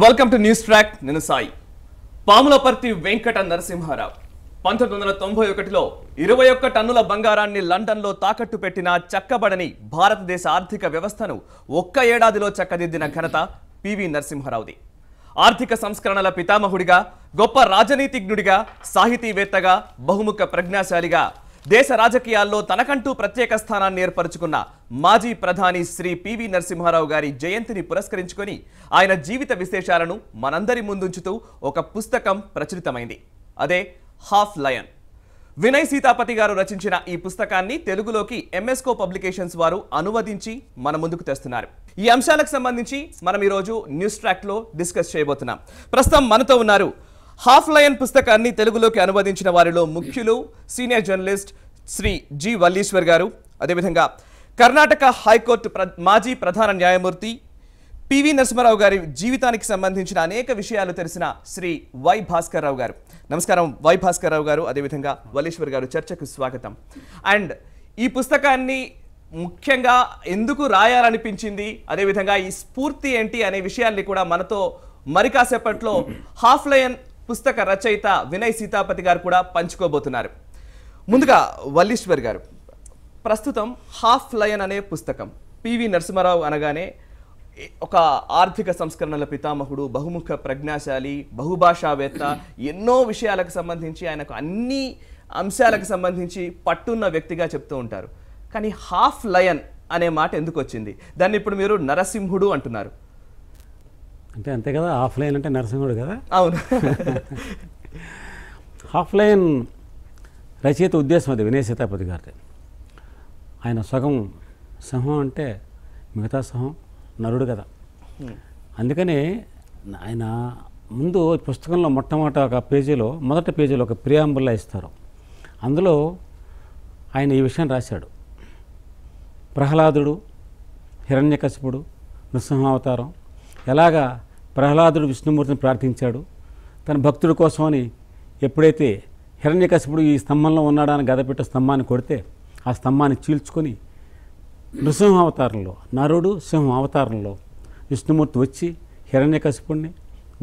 Welcome to news track. నేను సాయి. పాములపర్తి వెంకట నరసింహారావు 1991లో 21 టన్నుల బంగారాన్ని లండన్లో తాకట్టు పెట్టిన చక్కబడని భారతదేశ ఆర్థిక వ్యవస్థను ఒక్క ఏడాదిలో చక్కదిద్దిన ఘనత పివి నరసింహారావుది. ఆర్థిక సంస్కరణల పితామహుడిగా, గొప్ప రాజనీతిజ్ఞుడిగా, సాహితీవేత్తగా, బహుముఖ ప్రజ్ఞాశాలిగా దేశ రాజకీయాల్లో తనకంటూ ప్రత్యేక స్థానాన్ని ఏర్పరచుకున్న మాజీ ప్రధాని శ్రీ పివి నరసింహారావు గారి జయంతిని పురస్కరించుకొని ఆయన జీవిత విశేషాలను మనందరి ముందుంచుతూ ఒక పుస్తకం ప్రచురితమైంది. అదే హాఫ్ లయన్. వినయ్ సీతాపతి గారు రచించిన ఈ పుస్తకాన్ని తెలుగులోకి ఎంఎస్కో పబ్లికేషన్స్ వారు అనువదించి మన ముందుకు తెస్తున్నారు. ఈ అంశాలకు సంబంధించి మనం ఈరోజు న్యూస్ ట్రాక్ లో డిస్కస్ చేయబోతున్నాం. ప్రస్తుతం మనతో ఉన్నారు హాఫ్ లయన్ పుస్తకాన్ని తెలుగులోకి అనువదించిన వారిలో ముఖ్యులు senior journalist Shri G Valliswar గారు, అదేవిధంగా కర్ణాటక హైకోర్టు మాజీ ప్రధాన న్యాయమూర్తి, పివి నరసింహారావు గారి జీవితానికి సంబంధించిన అనేక విషయాలు తెలిసిన శ్రీ వై భాస్కర్ రావు గారు. నమస్కారం వై భాస్కర్ రావు గారు, అదేవిధంగా వల్లీశ్వర్ గారు. చర్చకు స్వాగతం. అండ్ ఈ పుస్తకాన్ని ముఖ్యంగా ఎందుకు రాయాలనిపించింది, అదేవిధంగా ఈ స్ఫూర్తి ఏంటి అనే విషయాల్ని కూడా మనతో మరి కాసేపట్లో హాఫ్ లయన్ పుస్తక రచయిత వినయ్ సీతాపతి గారు కూడా పంచుకోబోతున్నారు. ముందుగా వల్లీశ్వర్ గారు, ప్రస్తుతం హాఫ్ లయన్ అనే పుస్తకం, పివి నరసింహారావు అనగానే ఒక ఆర్థిక సంస్కరణల పితామహుడు, బహుముఖ ప్రజ్ఞాశాలి, బహుభాషావేత్త, ఎన్నో విషయాలకు సంబంధించి ఆయనకు అన్ని అంశాలకు సంబంధించి పట్టున్న వ్యక్తిగా చెప్తూ ఉంటారు. కానీ హాఫ్ లయన్ అనే మాట ఎందుకు వచ్చింది? దాన్ని ఇప్పుడు మీరు నరసింహుడు అంటున్నారు. అంటే అంతే కదా, హాఫ్ లైన్ అంటే నరసింహుడు కదా. అవును. హాఫ్ లైన్ రచయిత ఉద్దేశం అది వినయ్ సీతాపతి గారిది. ఆయన సగం సింహం అంటే మిగతా సహం నరుడు కదా. అందుకని ఆయన ముందు పుస్తకంలో మొదటి పేజీలో ఒక ప్రియాంబుల్లా ఇస్తారు. అందులో ఆయన ఈ విషయం రాశాడు. ప్రహ్లాదుడు, హిరణ్యకశిపుడు, నృసింహావతారం, ఎలాగా ప్రహ్లాదుడు విష్ణుమూర్తిని ప్రార్థించాడు తన భక్తుడి కోసమని. ఎప్పుడైతే హిరణ్యకశిపుడు ఈ స్తంభంలో ఉన్నాడని గదపెట్టే స్తంభాన్ని కొడితే ఆ స్తంభాన్ని చీల్చుకొని నృసింహావతారంలో, నరుడు సింహం అవతారంలో విష్ణుమూర్తి వచ్చి హిరణ్యకశిపుడిని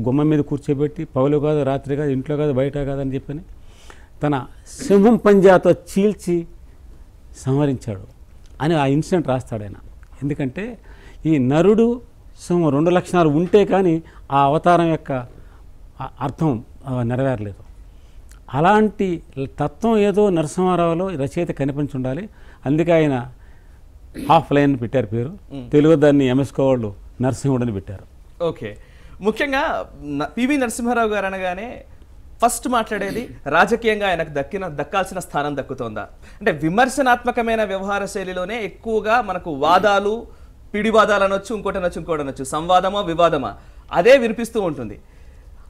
గుమ్మం మీద కూర్చోబెట్టి పగలు కాదు, రాత్రి కాదు, ఇంట్లో కాదు, బయట కాదని చెప్పని తన సింహం పంజాతో చీల్చి సంహరించాడు అని ఆ ఇన్సిడెంట్ రాస్తాడు ఆయన. ఎందుకంటే ఈ నరుడు సింహం 2 లక్షణాలు ఉంటే కానీ ఆ అవతారం యొక్క అర్థం నెరవేరలేదు. అలాంటి తత్వం ఏదో నరసింహారావులో రచయిత కనిపించి ఉండాలి. అందుకే ఆయన హాఫ్ లైన్ పెట్టారు పేరు. తెలుగు దాన్ని ఎంఎస్కో వాళ్ళు నరసింహుడని పెట్టారు. ఓకే. ముఖ్యంగా పివి నరసింహారావు గారు అనగానే ఫస్ట్ మాట్లాడేది రాజకీయంగా ఆయనకు దక్కాల్సిన స్థానం దక్కుతోందా అంటే, విమర్శనాత్మకమైన వ్యవహార శైలిలోనే ఎక్కువగా మనకు వాదాలు, పిడివాదాలు అనొచ్చు, ఇంకోటి అనొచ్చు, సంవాదమా వివాదమా అదే వినిపిస్తూ ఉంటుంది.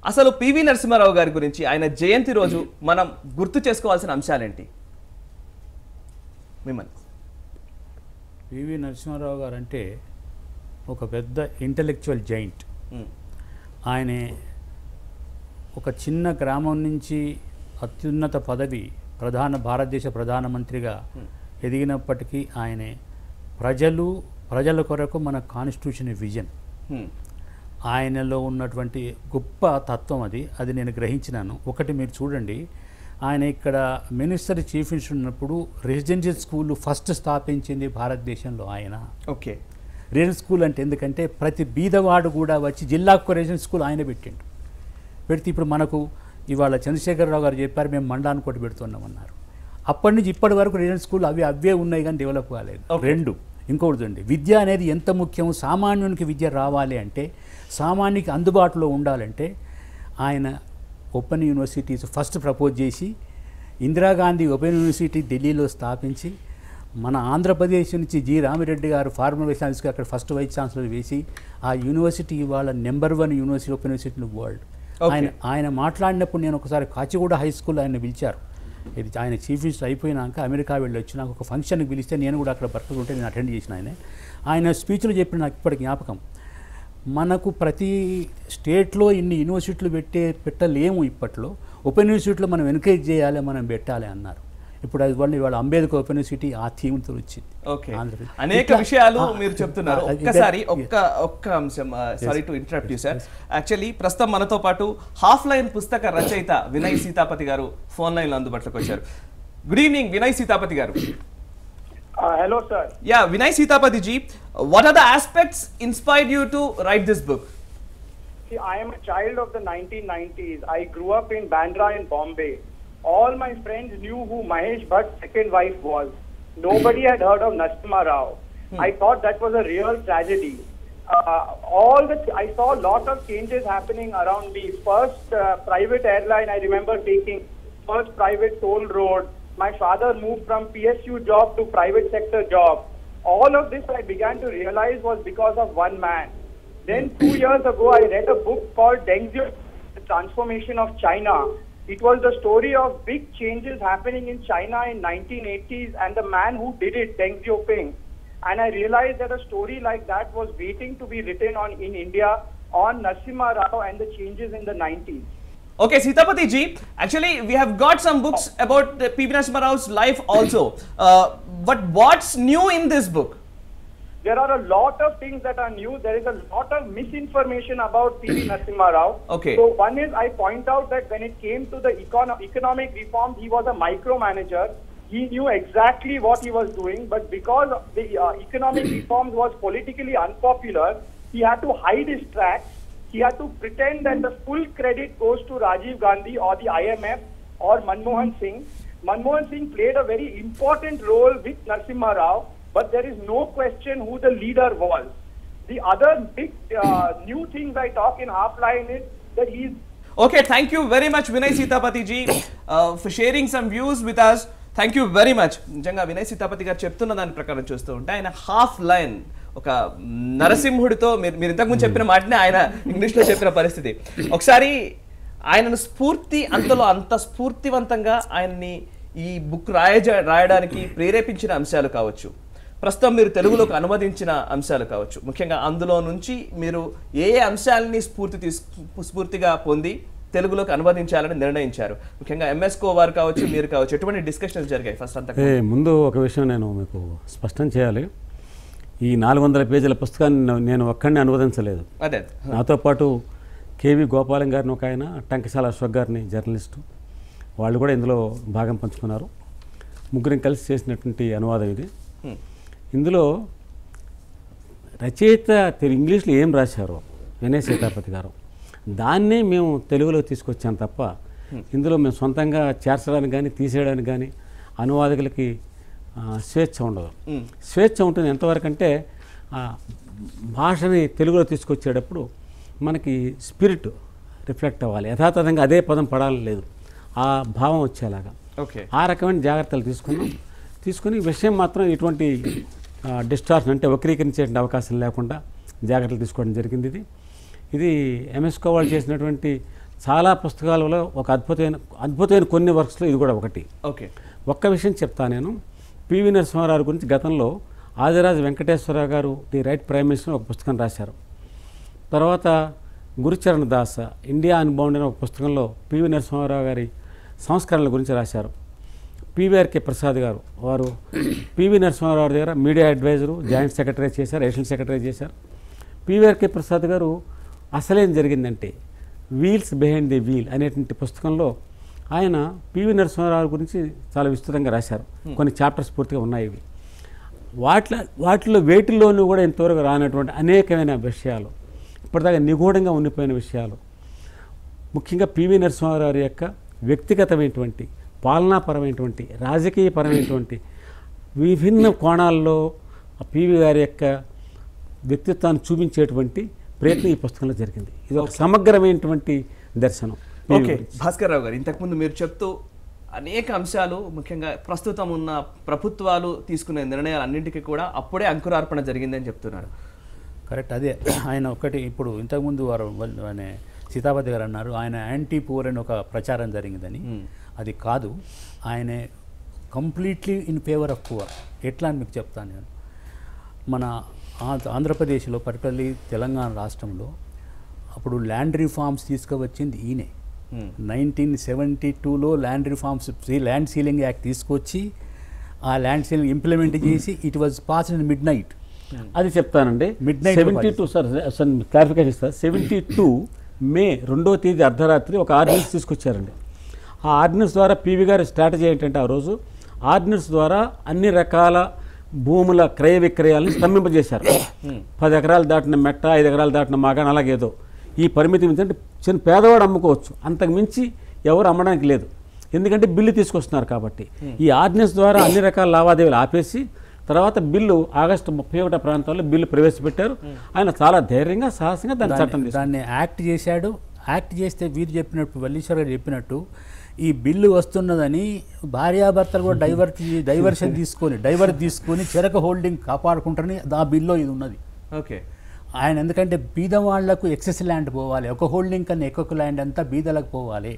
అసలు పివి నరసింహారావు గారి గురించి ఆయన జయంతి రోజు మనం గుర్తు చేసుకోవాల్సిన అంశాలేంటి? మిమ్మల్ని. పివి నరసింహారావు గారు అంటే ఒక పెద్ద ఇంటలెక్చువల్ జైంట్. ఆయన ఒక చిన్న గ్రామం నుంచి అత్యున్నత పదవి భారతదేశ ప్రధానమంత్రిగా ఎదిగినప్పటికీ ఆయన ప్రజల కొరకు మన కాన్స్టిట్యూషన్ విజన్, ఆయనలో ఉన్నటువంటి గొప్ప తత్వం అది నేను గ్రహించినాను. ఒకటి మీరు చూడండి, ఆయన ఇక్కడ మినిస్టర్ చీఫ్ మినిస్టర్ ఉన్నప్పుడు రెసిడెన్షియల్ స్కూల్ ఫస్ట్ స్థాపించింది భారతదేశంలో ఆయన. ఓకే. రెసిడెన్షియల్ స్కూల్ అంటే ఎందుకంటే ప్రతి బీదవాడు కూడా వచ్చి జిల్లాకు రెసిడెన్షియల్ స్కూల్ ఆయన పెడితే ఇప్పుడు మనకు ఇవాళ చంద్రశేఖరరావు గారు చెప్పారు మేము మండలాన్ని కొట్టి పెడుతున్నామన్నారు. అప్పటి నుంచి ఇప్పటి వరకు రెసిడెన్షియల్ స్కూల్ అవే ఉన్నాయి కానీ డెవలప్ కాలేదు. 2 ఇంకోటి చూడండి, విద్య అనేది ఎంత ముఖ్యం. సామాన్యునికి విద్య రావాలి అంటే, సామాన్యునికి అందుబాటులో ఉండాలంటే ఆయన ఓపెన్ యూనివర్సిటీస్ ఫస్ట్ ప్రపోజ్ చేసి, ఇందిరాగాంధీ ఓపెన్ యూనివర్సిటీ ఢిల్లీలో స్థాపించి, మన ఆంధ్రప్రదేశ్ నుంచి జి రామిరెడ్డి గారు ఫార్మర్ సైన్స్కి అక్కడ ఫస్ట్ వైస్ ఛాన్సలర్ వేసి ఆ యూనివర్సిటీ ఇవాళ number 1 university open university in world. ఆయన మాట్లాడినప్పుడు నేను ఒకసారి కాచిగూడ హై స్కూల్ ఆయన పిలిచారు. ఇది ఆయన చీఫ్ మినిస్టర్ అయిపోయినాక అమెరికా వెళ్ళి వచ్చి నాకు ఒక ఫంక్షన్కి పిలిస్తే నేను కూడా అక్కడ బర్త్డే ఉంటే నేను అటెండ్ చేసిన. ఆయన స్పీచ్లో చెప్పిన నాకు ఇప్పటికి జ్ఞాపకం, మనకు ప్రతి స్టేట్లో ఇన్ని యూనివర్సిటీలు పెట్టలేము. ఇప్పట్లో ఓపెన్ యూనివర్సిటీలో మనం ఎంకరేజ్ చేయాలి, మనం పెట్టాలి అన్నారు. ఇప్పుడు అది ఇవాళ అంబేద్కర్ ఓపెన్ యూనివర్సిటీ ఆ థీమ్తో వచ్చింది. ఓకే, ఆంధ్రప్రదేశ్. అనేక ఇట్లా- విషయాలు మీరు చెప్తున్నారు. ఒక్కసారి yes. ఒక్క అంశం, sorry to interrupt you sir. Actually ప్రస్తుతం మనతో పాటు హాఫ్ లైన్ పుస్తక రచయిత వినయ్ సీతాపతి గారు ఫోన్ లైన్ లో అందుబాటులోకి వచ్చారు. గుడ్ ఈవినింగ్ వినయ్ సీతాపతి గారు. Hello, sir. Yeah, Vinay Sitapati ji, what are the aspects inspired you to write this book? See, I am a child of the 1990s. I grew up in Bandra in Bombay. All my friends knew who Mahesh Bhatt's second wife was. Nobody had heard of Narasimha Rao. I thought that was a real tragedy. I saw a lot of changes happening around me. First private airline I remember taking, first private toll road. My father moved from PSU job to private sector job. All of this I began to realize was because of one man. Then 2 years ago I read a book called Deng Xiaoping, The Transformation of China. It was the story of big changes happening in China in 1980s and the man who did it, Deng Xiaoping. And I realized that a story like that was waiting to be written in India on Narasimha Rao and the changes in the 90s. Okay, Sitapati ji, actually we have got some books about P.V. Narasimha Rao's life also. But what's new in this book? There are a lot of things that are new. There is a lot of misinformation about P.V. Narasimha Rao. Okay. So one is, I point out that when it came to the economic reforms, he was a micromanager. He knew exactly what he was doing, but because the economic reforms was politically unpopular, he had to hide his tracks. He had to pretend that the full credit goes to Rajiv Gandhi or the IMF or Manmohan Singh. Manmohan Singh played a very important role with Narasimha Rao, but there is no question who the leader was. The other big new things I talk in Half-Line is that he's... Okay, thank you very much Vinay Sitapati ji for sharing some views with us. Thank you very much. నిజంగా వినయ్ సీతాపతి గారు చెప్తున్న దాని ప్రకారం చూస్తూ ఉంటే ఆయన half line ఒక నరసింహుడితో మీరు ఇంతకుముందు చెప్పిన మాటనే ఆయన ఇంగ్లీష్లో చెప్పిన పరిస్థితి. ఒకసారి ఆయనను అంత స్ఫూర్తివంతంగా ఆయన్ని ఈ బుక్ రాయడానికి ప్రేరేపించిన అంశాలు కావచ్చు, ప్రస్తుతం మీరు తెలుగులోకి అనువదించిన అంశాలు కావచ్చు, ముఖ్యంగా అందులో నుంచి మీరు ఏ అంశాలని స్ఫూర్తిగా పొంది తెలుగులోకి అనువదించాలని నిర్ణయించారు, ముఖ్యంగా ఎంఎస్కో వారు కావచ్చు, మీరు కావచ్చు, ఎటువంటి డిస్కషన్స్ జరిగాయి? ఫస్ట్ అంతా ముందు ఒక విషయం నేను మీకు స్పష్టం చేయాలి. ఈ 400 పేజీల పుస్తకాన్ని నేను ఒక్కడిని అనువదించలేదు. అదే నాతో పాటు కేవి గోపాలం గారిని ఒక ఆయన, టంకశాల అశోక్ గారిని జర్నలిస్టు, వాళ్ళు కూడా ఇందులో భాగం పంచుకున్నారు. ముగ్గురం కలిసి చేసినటువంటి అనువాదం ఇది. ఇందులో రచయిత ఇంగ్లీష్లో ఏం రాశారో వినయ్ సీతాపతి గారు, దాన్నే మేము తెలుగులో తీసుకొచ్చాం తప్ప ఇందులో మేము సొంతంగా చేర్చడానికి కానీ తీసేయడానికి కానీ అనువాదకులకి స్వేచ్ఛ ఉండదు. స్వేచ్ఛ ఉంటుంది ఎంతవరకు అంటే భాషని తెలుగులో తీసుకొచ్చేటప్పుడు మనకి స్పిరిట్ రిఫ్లెక్ట్ అవ్వాలి, యథాతథంగా అదే పదం పడాలని లేదు, ఆ భావం వచ్చేలాగా ఆ రకమైన జాగ్రత్తలు తీసుకుని విషయం మాత్రం ఇటువంటి డిస్టార్షన్ అంటే వక్రీకరించే అవకాశం లేకుండా జాగ్రత్తలు తీసుకోవడం జరిగింది. ఇది ఎంఎస్కో వాళ్ళు చేసినటువంటి చాలా పుస్తకాలలో ఒక అద్భుతమైన కొన్ని వర్క్స్లో ఇది కూడా ఒకటి. ఒక్క విషయం చెప్తా నేను. పివి నరసింహారావు గురించి గతంలో ఆదిరాజు వెంకటేశ్వరరావు గారు ది రైట్ ప్రైమ్ మినిస్టర్ ఒక పుస్తకం రాశారు. తర్వాత గురుచరణ్ దాస్ ఇండియా అన్బౌండ్ అనే ఒక పుస్తకంలో పివి నరసింహారావు గారి సంస్కరణల గురించి రాశారు. పివిఆర్కే ప్రసాద్ గారు వారు పివి నరసింహారావు దగ్గర మీడియా అడ్వైజరు, జాయింట్ సెక్రటరీ చేశారు, అడిషనల్ సెక్రటరీ చేశారు. పివిఆర్కే ప్రసాద్ గారు అసలేం జరిగిందంటే వీల్స్ బిహైండ్ ది వీల్ అనేటువంటి పుస్తకంలో ఆయన పివి నరసింహారావు గురించి చాలా విస్తృతంగా రాశారు. కొన్ని చాప్టర్స్ పూర్తిగా ఉన్నాయి. ఇవి వాటిలో వేటిల్లోనూ కూడా ఇంతవరకు రానటువంటి అనేకమైన విషయాలు, ఇప్పటిదాకా నిగూఢంగా ఉండిపోయిన విషయాలు, ముఖ్యంగా పివి నరసింహారావు యొక్క వ్యక్తిగతమైనటువంటి, పాలనాపరమైనటువంటి, రాజకీయపరమైనటువంటి విభిన్న కోణాల్లో పివి గారి యొక్క వ్యక్తిత్వాన్ని చూపించేటువంటి ప్రయత్నం ఈ పుస్తకంలో జరిగింది. ఇది ఒక సమగ్రమైనటువంటి దర్శనం. ఓకే భాస్కర్ రావు గారు, ఇంతకుముందు మీరు చెప్తూ అనేక అంశాలు, ముఖ్యంగా ప్రస్తుతం ఉన్న ప్రభుత్వాలు తీసుకునే నిర్ణయాలు అన్నింటికీ కూడా అప్పుడే అంకురార్పణ జరిగిందని చెప్తున్నారు. కరెక్ట్. అదే ఆయన ఒకటి ఇప్పుడు ఇంతకుముందు వారు సీతాపతి గారు అన్నారు ఆయన యాంటీ పూర్ అని ఒక ప్రచారం జరిగిందని. అది కాదు, ఆయన completely in favour of poor. ఎట్లా అని మీకు చెప్తాను నేను. మన ఆంధ్రప్రదేశ్లో పర్టికులర్లీ తెలంగాణ రాష్ట్రంలో అప్పుడు ల్యాండ్ రిఫార్మ్స్ తీసుకువచ్చింది ఈయనే. 1972లో land reforms land ceiling act తీసుకొచ్చి ఆ ల్యాండ్ సీలింగ్ ఇంప్లిమెంట్ చేసి it was pass in midnight. అది చెప్తానండి. Midnight 72 సార్ క్లారిఫికేషన్ ఇస్తారు. 72 మే 2వ తేదీ అర్ధరాత్రి ఒక ఆర్డినెన్స్ తీసుకొచ్చారండి. ఆ ఆర్డినెన్స్ ద్వారా పివి గారి స్ట్రాటజీ ఏంటంటే ఆ రోజు ఆర్డినెన్స్ ద్వారా అన్ని రకాల భూముల క్రయ విక్రయాలను స్తంభింపజేశారు. 10 ఎకరాలు దాటిన మెట్ట, 5 ఎకరాలు దాటిన మాగాణ అలాగేదో ఈ పరిమితి అంటే చిన్న పేదవాడు అమ్ముకోవచ్చు, అంతకు మించి ఎవరు అమ్మడానికి లేదు. ఎందుకంటే బిల్లు తీసుకొస్తున్నారు కాబట్టి. ఈ ఆర్డినెన్స్ ద్వారా అన్ని రకాల లావాదేవీలు ఆపేసి తర్వాత బిల్లు ఆగస్టు 31 ప్రాంతాల్లో బిల్లు ప్రవేశపెట్టారు. ఆయన చాలా ధైర్యంగా సాహసంగా దాన్ని యాక్ట్ చేశాడు. యాక్ట్ చేస్తే వీరు చెప్పినట్టు వల్లీశ్వర్ గారు చెప్పినట్టు ఈ బిల్లు వస్తున్నదని భార్యాభర్తలు కూడా డైవర్ట్ తీసుకొని చెరక హోల్డింగ్ కాపాడుకుంటారని ఆ బిల్లో ఇది ఉన్నది. ఓకే. ఆయన ఎందుకంటే బీద వాళ్లకు ఎక్సెస్ ల్యాండ్ పోవాలి, ఒక హోల్డింగ్ కన్నా ఎక్కువ ల్యాండ్ అంతా బీదలకు పోవాలి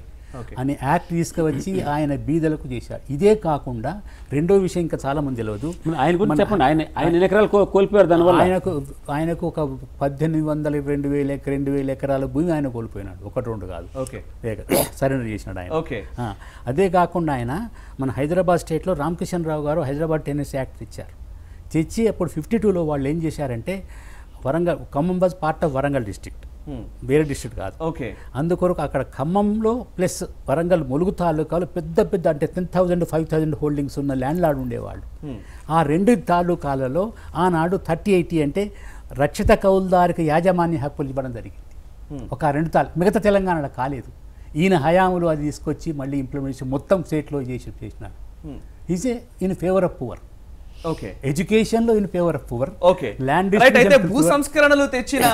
అని యాక్ట్ తీసుకువచ్చి ఆయన బీదలకు చేశారు. ఇదే కాకుండా రెండో విషయం ఇంకా చాలా మంది తెలియదు. ఆయన గురించి చెప్పండి. ఆయన ఎన్ని ఎకరాలు కోల్పోయారు దానివల్ల? ఆయనకు ఒక 1800 2,000 ఎకరాల భూమి ఆయన కోల్పోయినాడు. 1-2 కాదు. ఓకే. సరెండర్ చేసినాడు ఆయన. ఓకే. అదే కాకుండా ఆయన మన హైదరాబాద్ స్టేట్లో రామకిషన్ రావు గారు హైదరాబాద్ టెన్నెసీ యాక్ట్ తెచ్చారు. తెచ్చి అప్పుడు 52లో వాళ్ళు ఏం చేశారంటే Warangal, Khammam was part of Warangal district, వేరే డిస్ట్రిక్ట్ కాదు. ఓకే. అందుకొరకు అక్కడ ఖమ్మంలో ప్లస్ వరంగల్ ములుగు తాలూకాలు పెద్ద పెద్ద అంటే 10,000 5,000 హోల్డింగ్స్ ఉన్న ల్యాండ్ లార్డ్ ఉండేవాళ్ళు. ఆ 2 తాలూకాలలో ఆనాడు 3080 అంటే రక్షిత కౌలుదారికి యాజమాన్య హక్కులు ఇవ్వడం జరిగింది. ఒక 2 మిగతా తెలంగాణలో కాలేదు. ఈయన హయాములు అది తీసుకొచ్చి మళ్ళీ ఇంప్లిమెంటేషన్ మొత్తం స్టేట్లో చేసినాడు. Is a in favour of poor. Okay. Education లో in favour of poor. Okay. Right. అయితే భూ సంస్కరణలు తెచ్చిన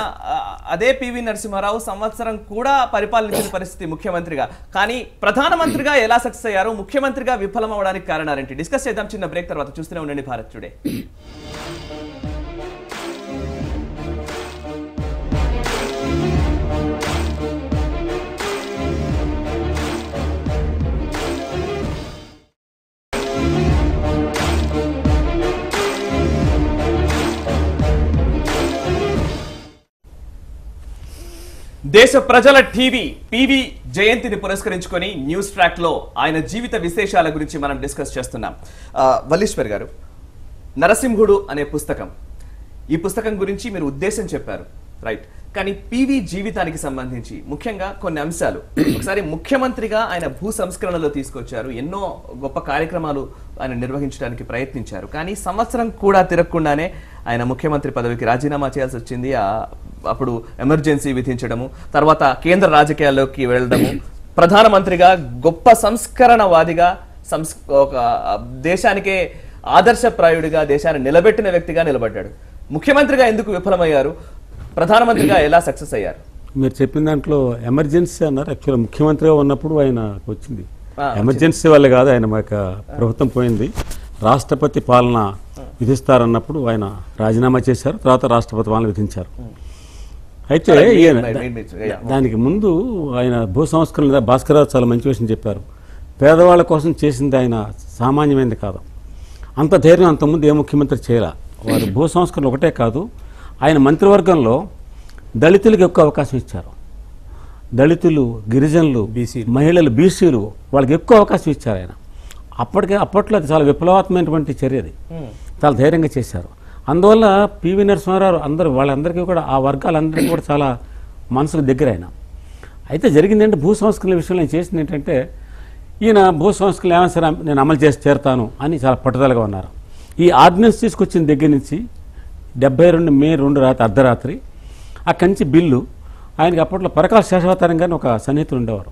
అదే పివి నరసింహారావు సంవత్సరం కూడా పరిపాలించిన పరిస్థితి ముఖ్యమంత్రిగా. కానీ ప్రధానమంత్రిగా ఎలా సక్సెస్ అయ్యారు, ముఖ్యమంత్రిగా విఫలం అవడానికి కారణాలేంటి డిస్కస్ చేద్దాం చిన్న బ్రేక్ తర్వాత. చూస్తూనే ఉండండి భారత్ టుడే. దేశ ప్రజల టీవీ పివి జయంతిని పురస్కరించుకొని న్యూస్ ట్రాక్ లో ఆయన జీవిత విశేషాల గురించి మనం డిస్కస్ చేస్తున్నాం. వల్లీశ్వర్ గారు, నరసింహుడు అనే పుస్తకం, ఈ పుస్తకం గురించి మీరు ఉద్దేశం చెప్పారు, రైట్? కానీ పివి జీవితానికి సంబంధించి ముఖ్యంగా కొన్ని అంశాలు ఒకసారి ముఖ్యమంత్రిగా ఆయన భూ సంస్కరణలో తీసుకొచ్చారు. ఎన్నో గొప్ప కార్యక్రమాలు ఆయన నిర్వహించడానికి ప్రయత్నించారు. కానీ సంవత్సరం కూడా తిరగకుండానే ఆయన ముఖ్యమంత్రి పదవికి రాజీనామా చేయాల్సి వచ్చింది. అప్పుడు ఎమర్జెన్సీ విధించడము, తర్వాత కేంద్ర రాజకీయాల్లోకి వెళ్ళడము, ప్రధానమంత్రిగా గొప్ప సంస్కరణవాదిగా ఒక దేశానికే ఆదర్శప్రాయుడిగా దేశాన్ని నిలబెట్టిన వ్యక్తిగా నిలబడ్డాడు. ముఖ్యమంత్రిగా ఎందుకు విఫలమయ్యారు, ప్రధానమంత్రిగా ఎలా సక్సెస్ అయ్యారు? మీరు చెప్పిన దాంట్లో ఎమర్జెన్సీ అన్నారు. యాక్చువల్గా ముఖ్యమంత్రిగా ఉన్నప్పుడు ఆయన వచ్చింది ఎమర్జెన్సీ వల్ల కాదు, ఆయన మాకు ప్రభుత్వం పోయింది, రాష్ట్రపతి పాలన విధిస్తారన్నప్పుడు ఆయన రాజీనామా చేశారు. తర్వాత రాష్ట్రపతి పాలన విధించారు. అయితే దానికి ముందు ఆయన భూ సంస్కరణ భాస్కరరావు చాలా మంచి విషయం చెప్పారు. పేదవాళ్ళ కోసం చేసింది ఆయన సామాన్యమైనది కాదు. అంత ధైర్యం అంతకుముందు ఏ ముఖ్యమంత్రి చేయాల. వారు భూ సంస్కరణ ఒకటే కాదు, ఆయన మంత్రివర్గంలో దళితులకు ఎక్కువ అవకాశం ఇచ్చారు. దళితులు, గిరిజనులు, మహిళలు, బీసీలు వాళ్ళకి ఎక్కువ అవకాశం ఇచ్చారు ఆయన. అప్పట్లో అది చాలా విప్లవాత్మకమైనటువంటి చర్య, అది చాలా ధైర్యంగా చేశారు. అందువల్ల పివి నరసింహారావు వాళ్ళందరికీ కూడా ఆ వర్గాలందరికీ కూడా చాలా మనసుకు దగ్గర ఆయన. అయితే జరిగిందంటే భూ సంస్కరణ విషయంలో ఆయన చేసింది ఏంటంటే, ఈయన భూ సంస్కరణ ఏమైనా సరే నేను అమలు చేసి చేరుతాను అని చాలా పట్టుదలగా ఉన్నారు. ఈ ఆర్డినెన్స్ తీసుకొచ్చిన దగ్గర నుంచి 72 మే 2 అర్ధరాత్రి అక్కడి నుంచి బిల్లు ఆయనకి అప్పట్లో పరకాల శేషావతారం గారిని ఒక సన్నిహితులు ఉండేవారు.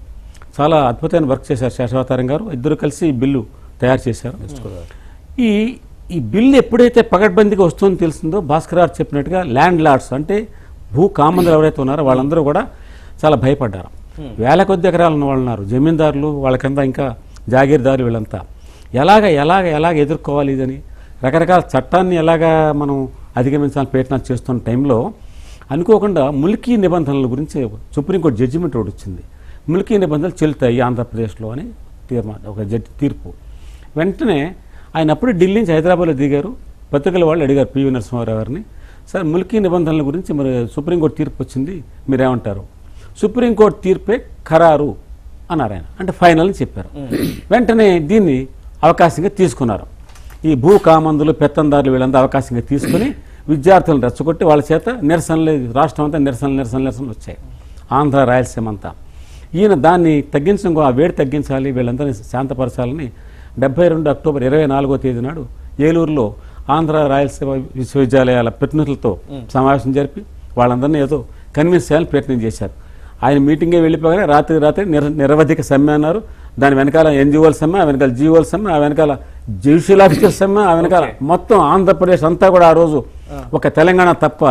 చాలా అద్భుతమైన వర్క్ చేశారు శేషావతారం గారు. ఇద్దరు కలిసి ఈ బిల్లు తయారు చేశారు. ఈ బిల్లు ఎప్పుడైతే పకడ్బందీగా వస్తుందో తెలిసిందో, భాస్కర్ చెప్పినట్టుగా ల్యాండ్ లార్డ్స్ అంటే భూ కామందులు ఎవరైతే ఉన్నారో వాళ్ళందరూ కూడా చాలా భయపడ్డారు. వేల కొద్ది ఎకరాలు ఉన్న వాళ్ళు ఉన్నారు, జమీందారులు, వాళ్ళకంతా ఇంకా జాగీర్దారులు, వీళ్ళంతా ఎలాగ ఎదుర్కోవాలి ఇదని రకరకాల చట్టాన్ని ఎలాగా మనం అధిగమించాలని ప్రయత్నాలు చేస్తున్న టైంలో అనుకోకుండా ముల్కీ నిబంధనల గురించి సుప్రీంకోర్టు జడ్జిమెంట్ ఒకటి వచ్చింది. ముల్కీ నిబంధనలు చెల్లుతాయి ఆంధ్రప్రదేశ్లో అని ఒక జడ్జి తీర్పు. వెంటనే ఆయన అప్పుడే ఢిల్లీ నుంచి హైదరాబాద్లో దిగారు. పత్రికల వాళ్ళు అడిగారు పివి నరసింహారావు గారిని, సార్ ముల్కీ నిబంధనల గురించి మరి సుప్రీంకోర్టు తీర్పు వచ్చింది, మీరేమంటారు? సుప్రీంకోర్టు తీర్పే ఖరారు అన్నారు ఆయన. అంటే ఫైనల్ అని చెప్పారు. వెంటనే దీన్ని అవకాశంగా తీసుకున్నారు. ఈ భూ కామందులు పెత్తందారులు వీళ్ళంతా అవకాశంగా తీసుకుని విద్యార్థులను రెచ్చగొట్టి వాళ్ళ చేత నిరసనలు, రాష్ట్రం అంతా నిరసనలు వచ్చాయి, ఆంధ్ర రాయలసీమ అంతా. ఈయన దాన్ని తగ్గించడం, ఆ వేడి తగ్గించాలి, వీళ్ళందరినీ శాంతపరచాలని 72 అక్టోబర్ 24వ తేదీ నాడు ఏలూరులో ఆంధ్ర రాయలసీమ విశ్వవిద్యాలయాల ప్రతినిధులతో సమావేశం జరిపి వాళ్ళందరినీ ఏదో కన్విన్స్ చేయాలని ప్రయత్నం చేశారు. ఆయన మీటింగే వెళ్ళిపోగానే రాత్రి నిరవధిక సమ్మె అన్నారు. దాని వెనకాల ఎన్జిఓల సమ్మె, ఆ వెనకాల జీవోల సమ్మె, ఆ వెనకాల జ్యుడిషియల్ ఆఫీసర్ సమ్మె, ఆ వెనకాల మొత్తం ఆంధ్రప్రదేశ్ అంతా కూడా ఆ రోజు ఒక తెలంగాణ తప్ప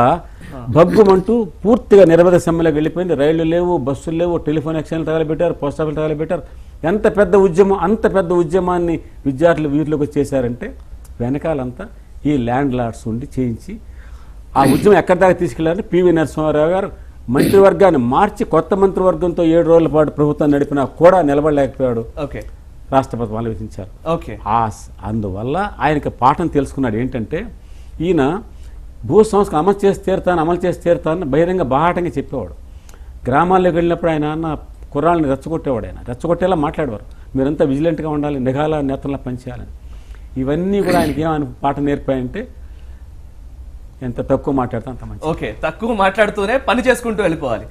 భగ్గుమంటూ పూర్తిగా నిరవధిక సమ్మెలోకి వెళ్ళిపోయింది. రైళ్లు లేవు, బస్సులు లేవు, టెలిఫోన్ ఎక్స్చేంజ్లు తగలబెట్టారు, పోస్ట్ ఆఫీసులు తగలబెట్టారు. ఎంత పెద్ద ఉద్యమం, అంత పెద్ద ఉద్యమాన్ని విద్యార్థులు వీధిలోకి వచ్చేసారంటే వెనకాలంతా ఈ ల్యాండ్ లార్డ్స్ ఉండి చేయించి ఆ ఉద్యమం ఎక్కడి దాకా తీసుకెళ్లారని పివి నరసింహారావు గారు మంత్రివర్గాన్ని మార్చి కొత్త మంత్రివర్గంతో 7 రోజుల పాటు ప్రభుత్వం నడిపినా కూడా నిలబడలేకపోయాడు. రాష్ట్రపతి వాళ్ళు విధించారు. అందువల్ల ఆయనకి పాఠం తెలుసుకున్నాడు. ఏంటంటే ఈయన భూ సంస్కరణ అమలు చేసి తీరుతానని బహిరంగ బాహాటంగా చెప్పేవాడు. గ్రామాల్లోకి వెళ్ళినప్పుడు ఆయన అన్న కుర్రాళ్ళని రెచ్చగొట్టేవాడు. ఆయన రెచ్చగొట్టేలా మాట్లాడేవారు. మీరంతా విజిలెంట్గా ఉండాలి, నిఘాల నేతలా పనిచేయాలని. ఇవన్నీ కూడా ఆయనకి ఏమైనా పాఠం నేర్పాయంటే ఎంత తక్కువ మాట్లాడితే అంత మంచి. తక్కువ మాట్లాడుతూనే పని చేసుకుంటూ వెళ్ళిపోవాలి.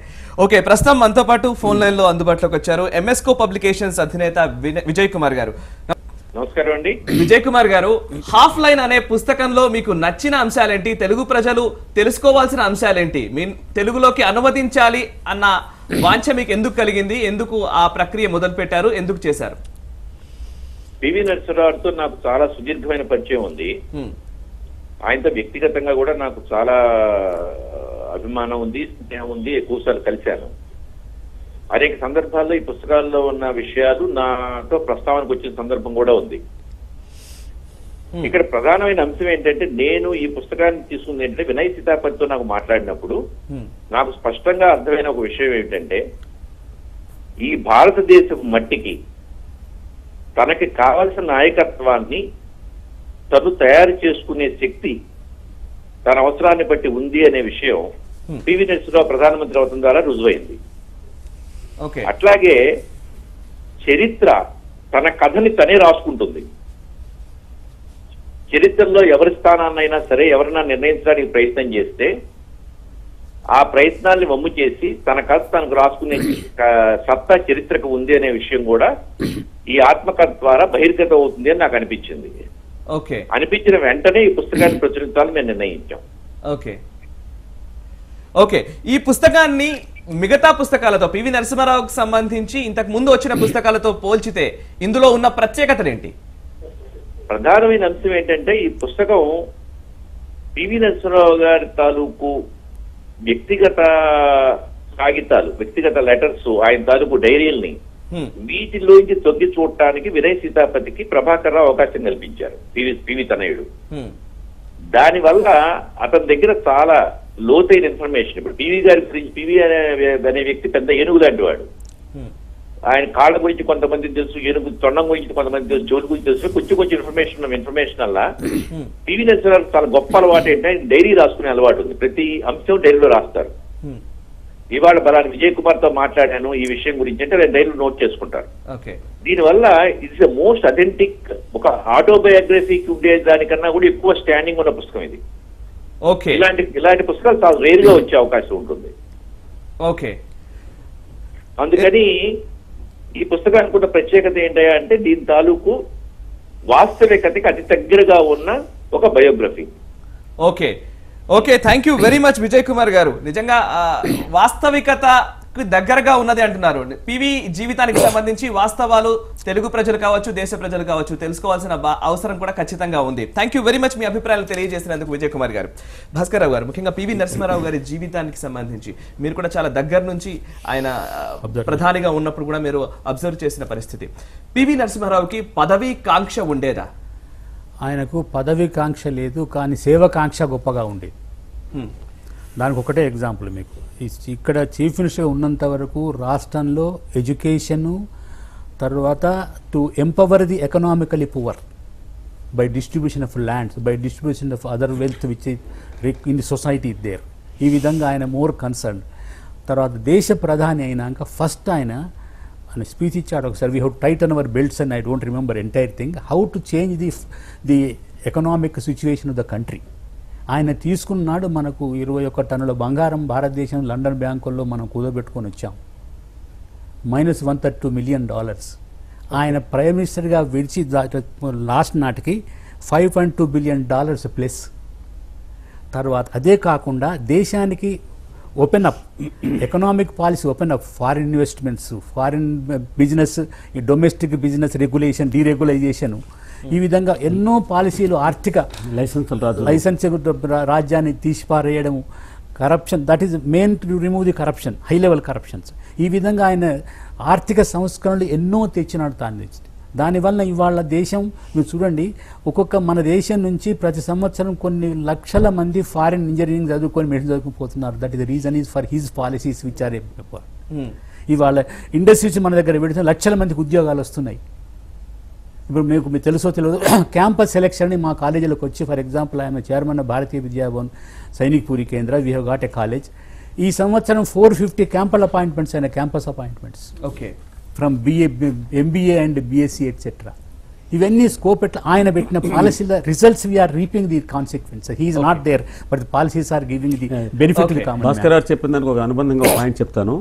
ప్రస్తుతం మనతో పాటు ఫోన్ లైన్ లో అందుబాటులోకి వచ్చారు ఎంఎస్కో పబ్లికేషన్స్ అధినేత విజయ్ కుమార్ గారు. నమస్కారం అండి. విజయ్ కుమార్ గారు, హాఫ్ లైన్ అనే పుస్తకంలో మీకు నచ్చిన అంశాలేంటి? తెలుగు ప్రజలు తెలుసుకోవాల్సిన అంశాలేంటి? మీ తెలుగులోకి అనువదించాలి అన్న వాంఛ మీకు ఎందుకు కలిగింది? ఎందుకు ఆ ప్రక్రియ మొదలు పెట్టారు? ఎందుకు చేశారు? పివి నరసింహారావుతో నాకు చాలా సుదీర్ఘమైన పరిచయం ఉంది. ఆయనతో వ్యక్తిగతంగా కూడా నాకు చాలా అభిమానం ఉంది, స్నేహం ఉంది. ఎక్కువసార్లు కలిశాను. అనేక సందర్భాల్లో ఈ పుస్తకాల్లో ఉన్న విషయాలు నాతో ప్రస్తావనకు వచ్చిన సందర్భం కూడా ఉంది. ఇక్కడ ప్రధానమైన అంశం ఏంటంటే, నేను ఈ పుస్తకాన్ని తీసుకుంది ఏంటంటే, వినయ్ సీతాపతితో నాకు మాట్లాడినప్పుడు నాకు స్పష్టంగా అర్థమైన ఒక విషయం ఏమిటంటే, ఈ భారతదేశం మట్టికి తనకి కావలసిన నాయకత్వాన్ని తను తయారు చేసుకునే శక్తి తన అవసరాన్ని బట్టి ఉంది అనే విషయం పివి నరసింహారావు ప్రధానమంత్రి అవడం ద్వారా రుజువైంది. అట్లాగే చరిత్ర తన కథని తనే రాసుకుంటుంది. చరిత్రలో ఎవరి స్థానాన్నైనా సరే ఎవరైనా నిర్ణయించడానికి ప్రయత్నం చేస్తే ఆ ప్రయత్నాల్ని వమ్ము చేసి తన కథ తనకు రాసుకునే సత్తా చరిత్రకు ఉంది అనే విషయం కూడా ఈ ఆత్మకథ ద్వారా బహిర్గతం అవుతుంది అని నాకు అనిపించింది. అనిపించిన వెంటనే ఈ పుస్తకాన్ని ప్రచురించాలని మేము నిర్ణయించాం. ఈ పుస్తకాన్ని మిగతా పుస్తకాలతో, పివి నరసింహారావుకు సంబంధించి ఇంతకు ముందు వచ్చిన పుస్తకాలతో పోల్చితే ఇందులో ఉన్న ప్రత్యేకతలు ఏంటి? ప్రధానమైన అంశం ఏంటంటే, ఈ పుస్తకం పివి నరసింహారావు గారి తాలూకు వ్యక్తిగత కాగితాలు, వ్యక్తిగత లెటర్స్, ఆయన తాలూకు డైరీల్ని వీటిలోంచి తొంగి చూడటానికి వినయ్ సీతాపతికి ప్రభాకర్ రావు అవకాశం కల్పించారు, పివి తనయుడు. దానివల్ల అతని దగ్గర చాలా లోతైన ఇన్ఫర్మేషన్. ఇప్పుడు పివి గారి గురించి, పివి అనే వ్యక్తి పెద్ద ఏనుగు లాంటి వాడు. ఆయన కాళ్ళ గురించి కొంతమంది తెలుసు, ఏనుగు తొండం గురించి కొంతమంది తెలుసు, జోలు గురించి తెలుసు. కొంచెం ఇన్ఫర్మేషన్ వల్ల పివి నరసింహారావు చాలా గొప్ప అలవాటు ఏంటంటే డైరీ రాసుకునే అలవాటు ఉంది. ప్రతి అంశం డైరీలో రాస్తారు. ఇవాళ బలాని విజయ్ కుమార్ తో మాట్లాడాను ఈ విషయం గురించి అంటే నేను డైరీలో నోట్ చేసుకుంటారు. దీనివల్ల ఇట్స్ ద మోస్ట్ అథెంటిక్, ఒక ఆటోబయోగ్రఫీకి ఉండే దానికన్నా కూడా ఎక్కువ స్టాండింగ్ ఉన్న పుస్తకం ఇది. ఇలాంటి పుస్తకాలు చాలా రేర్ గా వచ్చే అవకాశం ఉంటుంది. అందుకని ఈ పుస్తకానికి ఉన్న ప్రత్యేకత ఏంటంటే, దీని తాలూకు వాస్తవికతకి అతి దగ్గరగా ఉన్న ఒక biography. Thank you very much Vijay Kumar గారు. నిజంగా వాస్తవికతకు దగ్గరగా ఉన్నది అంటున్నారు. పివి జీవితానికి సంబంధించి వాస్తవాలు తెలుగు ప్రజలు కావచ్చు, దేశ ప్రజలు కావచ్చు తెలుసుకోవాల్సిన అవసరం కూడా ఖచ్చితంగా ఉంది. థ్యాంక్ యూ వెరీ మచ్ మీ అభిప్రాయాలు తెలియజేసినందుకు విజయ్ కుమార్ గారు. భాస్కర్ రావు గారు, ముఖ్యంగా పివి నరసింహారావు గారి జీవితానికి సంబంధించి మీరు కూడా చాలా దగ్గర నుంచి ఆయన ప్రధానిగా ఉన్నప్పుడు కూడా మీరు అబ్జర్వ్ చేసిన పరిస్థితి. పివి నరసింహారావుకి పదవీ కాంక్ష ఉండేదా? ఆయనకు పదవి కాంక్ష లేదు, కానీ సేవకాంక్ష గొప్పగా ఉండేది. దానికి ఒకటే ఎగ్జాంపుల్ మీకు. ఇక్కడ చీఫ్ మినిస్టర్ ఉన్నంత వరకు రాష్ట్రంలో ఎడ్యుకేషను, తర్వాత to empower the economically poor by distribution of lands, by distribution of other wealth which in the society there. ఈ విధంగా ఆయన మోర్ కన్సర్న్. తర్వాత దేశ ప్రధాని అయినాక ఫస్ట్ ఆయన అని స్పీచ్ ఇచ్చాడు ఒకసారి. We have tighten our belts and I don't remember entire thing, how to change the economic situation of the country. ఆయన తీసుకున్నాడు. మనకు 21 టన్నుల బంగారం భారతదేశం లండన్ బ్యాంకుల్లో మనం కూదబెట్టుకొని వచ్చాం, -$132 million. ఆయన ప్రైమ్ మినిస్టర్గా విడిచి లాస్ట్ నాటికి $5.2 billion ప్లస్. తర్వాత అదే కాకుండా దేశానికి open up, economic policy open up, foreign investments, foreign business, ఈ డొమెస్టిక్ బిజినెస్ రెగ్యులేషన్, డీరెగ్యులైజేషన్, ఈ విధంగా ఎన్నో పాలసీలు, ఆర్థిక లైసెన్స్ రాజ్యాన్ని తీసిపారేయడం, corruption, that is main to remove the corruption, high level corruptions. ఈ విధంగా ఆయన ఆర్థిక సంస్కరణలు ఎన్నో తెచ్చినాడు. దానివల్ల ఇవాళ దేశం మీరు చూడండి, మన దేశం నుంచి ప్రతి సంవత్సరం కొన్ని లక్షల మంది ఫారిన్ ఇంజనీరింగ్ చదువుకొని మెడిసిన్ చదువుకుపోతున్నారు. That is the reason is for his policies which are ఇవాళ ఇండస్ట్రీస్ మన దగ్గర పెడితే లక్షల మందికి ఉద్యోగాలు వస్తున్నాయి. ఇప్పుడు మీకు తెలుసో తెలియదు, క్యాంపస్ సెలెక్షన్ అని మా కాలేజీలోకి వచ్చి, ఫర్ ఎగ్జాంపుల్ ఆయన chairman Bharatiya Vidya Bhavan Sainik Puri Kendra, we have got a college. ఈ సంవత్సరం 450 క్యాంపస్ అపాయింట్మెంట్స్ అయిన campus appointments. Okay, from MBA and BSc etcetera. ఇవన్నీ స్కోప్ ఎట్లా ఆయన పెట్టిన పాలసీల results we are reaping the consequence. He is not there but the policies are giving the benefit. Bhaskar garu చెప్పిన దానికి ఒక అనుబంధంగా పాయింట్ చెప్తాను.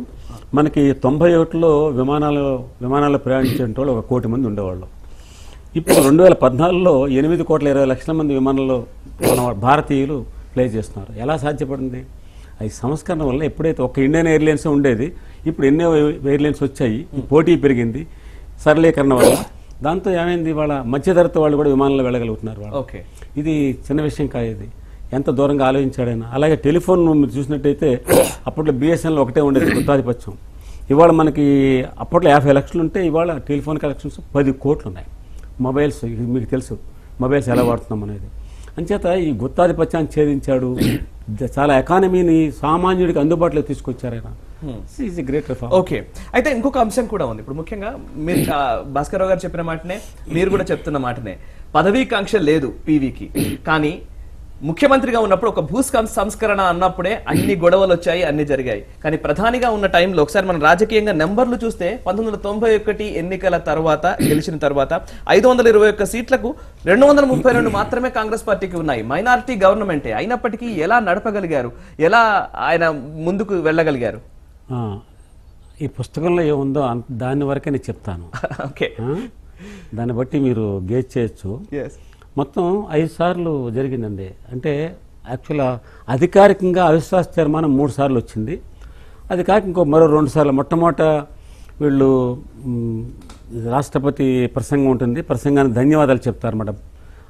మనకి 91లో విమానాల్లో ప్రయాణించే వాళ్ళు 1 కోటి మంది ఉండేవాళ్ళు. ఇప్పుడు 2014లో 8,20,00,000 మంది విమానంలో మన భారతీయులు ప్లే చేస్తున్నారు. ఎలా సాధ్యపడింది? ఈ సంస్కరణ వల్ల. ఎప్పుడైతే ఒక ఇండియన్ ఎయిర్లైన్స్ ఉండేది, ఇప్పుడు ఎన్నో ఎయిర్లైన్స్ వచ్చాయి, పోటీ పెరిగింది సరళీకరణ వల్ల. దాంతో ఏమైంది, వాళ్ళ మధ్యధరతో వాళ్ళు కూడా విమానంలో వెళ్ళగలుగుతున్నారు వాళ్ళు. ఓకే, ఇది చిన్న విషయం కాదు. ఇది ఎంత దూరంగా ఆలోచించాడైనా. అలాగే టెలిఫోన్ మీరు చూసినట్టయితే అప్పట్లో BSNL ఒకటే ఉండేది గుత్తాధిపత్యం. ఇవాళ మనకి అప్పట్లో 50 లక్షలు ఉంటే ఇవాళ టెలిఫోన్ కలెక్షన్స్ 10 కోట్లు ఉన్నాయి. మొబైల్స్, మీకు తెలుసు మొబైల్స్ ఎలా వాడుతున్నాం అనేది. అంచేత ఈ గుత్తాధిపత్యాన్ని ఛేదించాడు. చాలా ఎకానమీని సామాన్యుడికి అందుబాటులోకి తీసుకొచ్చారు ఆయన. Is a great reform. Okay, అయితే ఇంకొక అంశం కూడా ఉంది. ఇప్పుడు ముఖ్యంగా మీరు భాస్కర్ రావు గారు చెప్పిన మాటనే, మీరు కూడా చెప్తున్న మాటనే, పదవీకాంక్ష లేదు PVకి. కానీ ముఖ్యమంత్రిగా ఉన్నప్పుడు ఒక సంస్కరణ అన్నప్పుడే అన్ని గొడవలు వచ్చాయి, అన్ని జరిగాయి. కానీ ప్రధానిగా ఉన్న టైంలో ఒకసారి మనం రాజకీయంగా నెంబర్లు చూస్తే 1991 ఎన్నికల తర్వాత గెలిచిన తర్వాత 521 సీట్లకు 232 మాత్రమే కాంగ్రెస్ పార్టీకి ఉన్నాయి. మైనారిటీ గవర్నమెంటే అయినప్పటికీ ఎలా నడపగలిగారు, ఎలా ఆయన ముందుకు వెళ్ళగలిగారు? ఈ పుస్తకంలో ఏముందో దాని వరకే నేను చెప్తాను. ఓకే, దాన్ని బట్టి మీరు గేజ్ చేయొచ్చు. మొత్తం 5 సార్లు జరిగిందండి. అంటే యాక్చువల్గా అధికారికంగా అవిశ్వాస తీర్మానం 3 సార్లు వచ్చింది. అది కాక ఇంకో మరో 2 సార్లు. మొట్టమొదట వీళ్ళు రాష్ట్రపతి ప్రసంగం ఉంటుంది, ప్రసంగానికి ధన్యవాదాలు చెప్తారన్నమాట.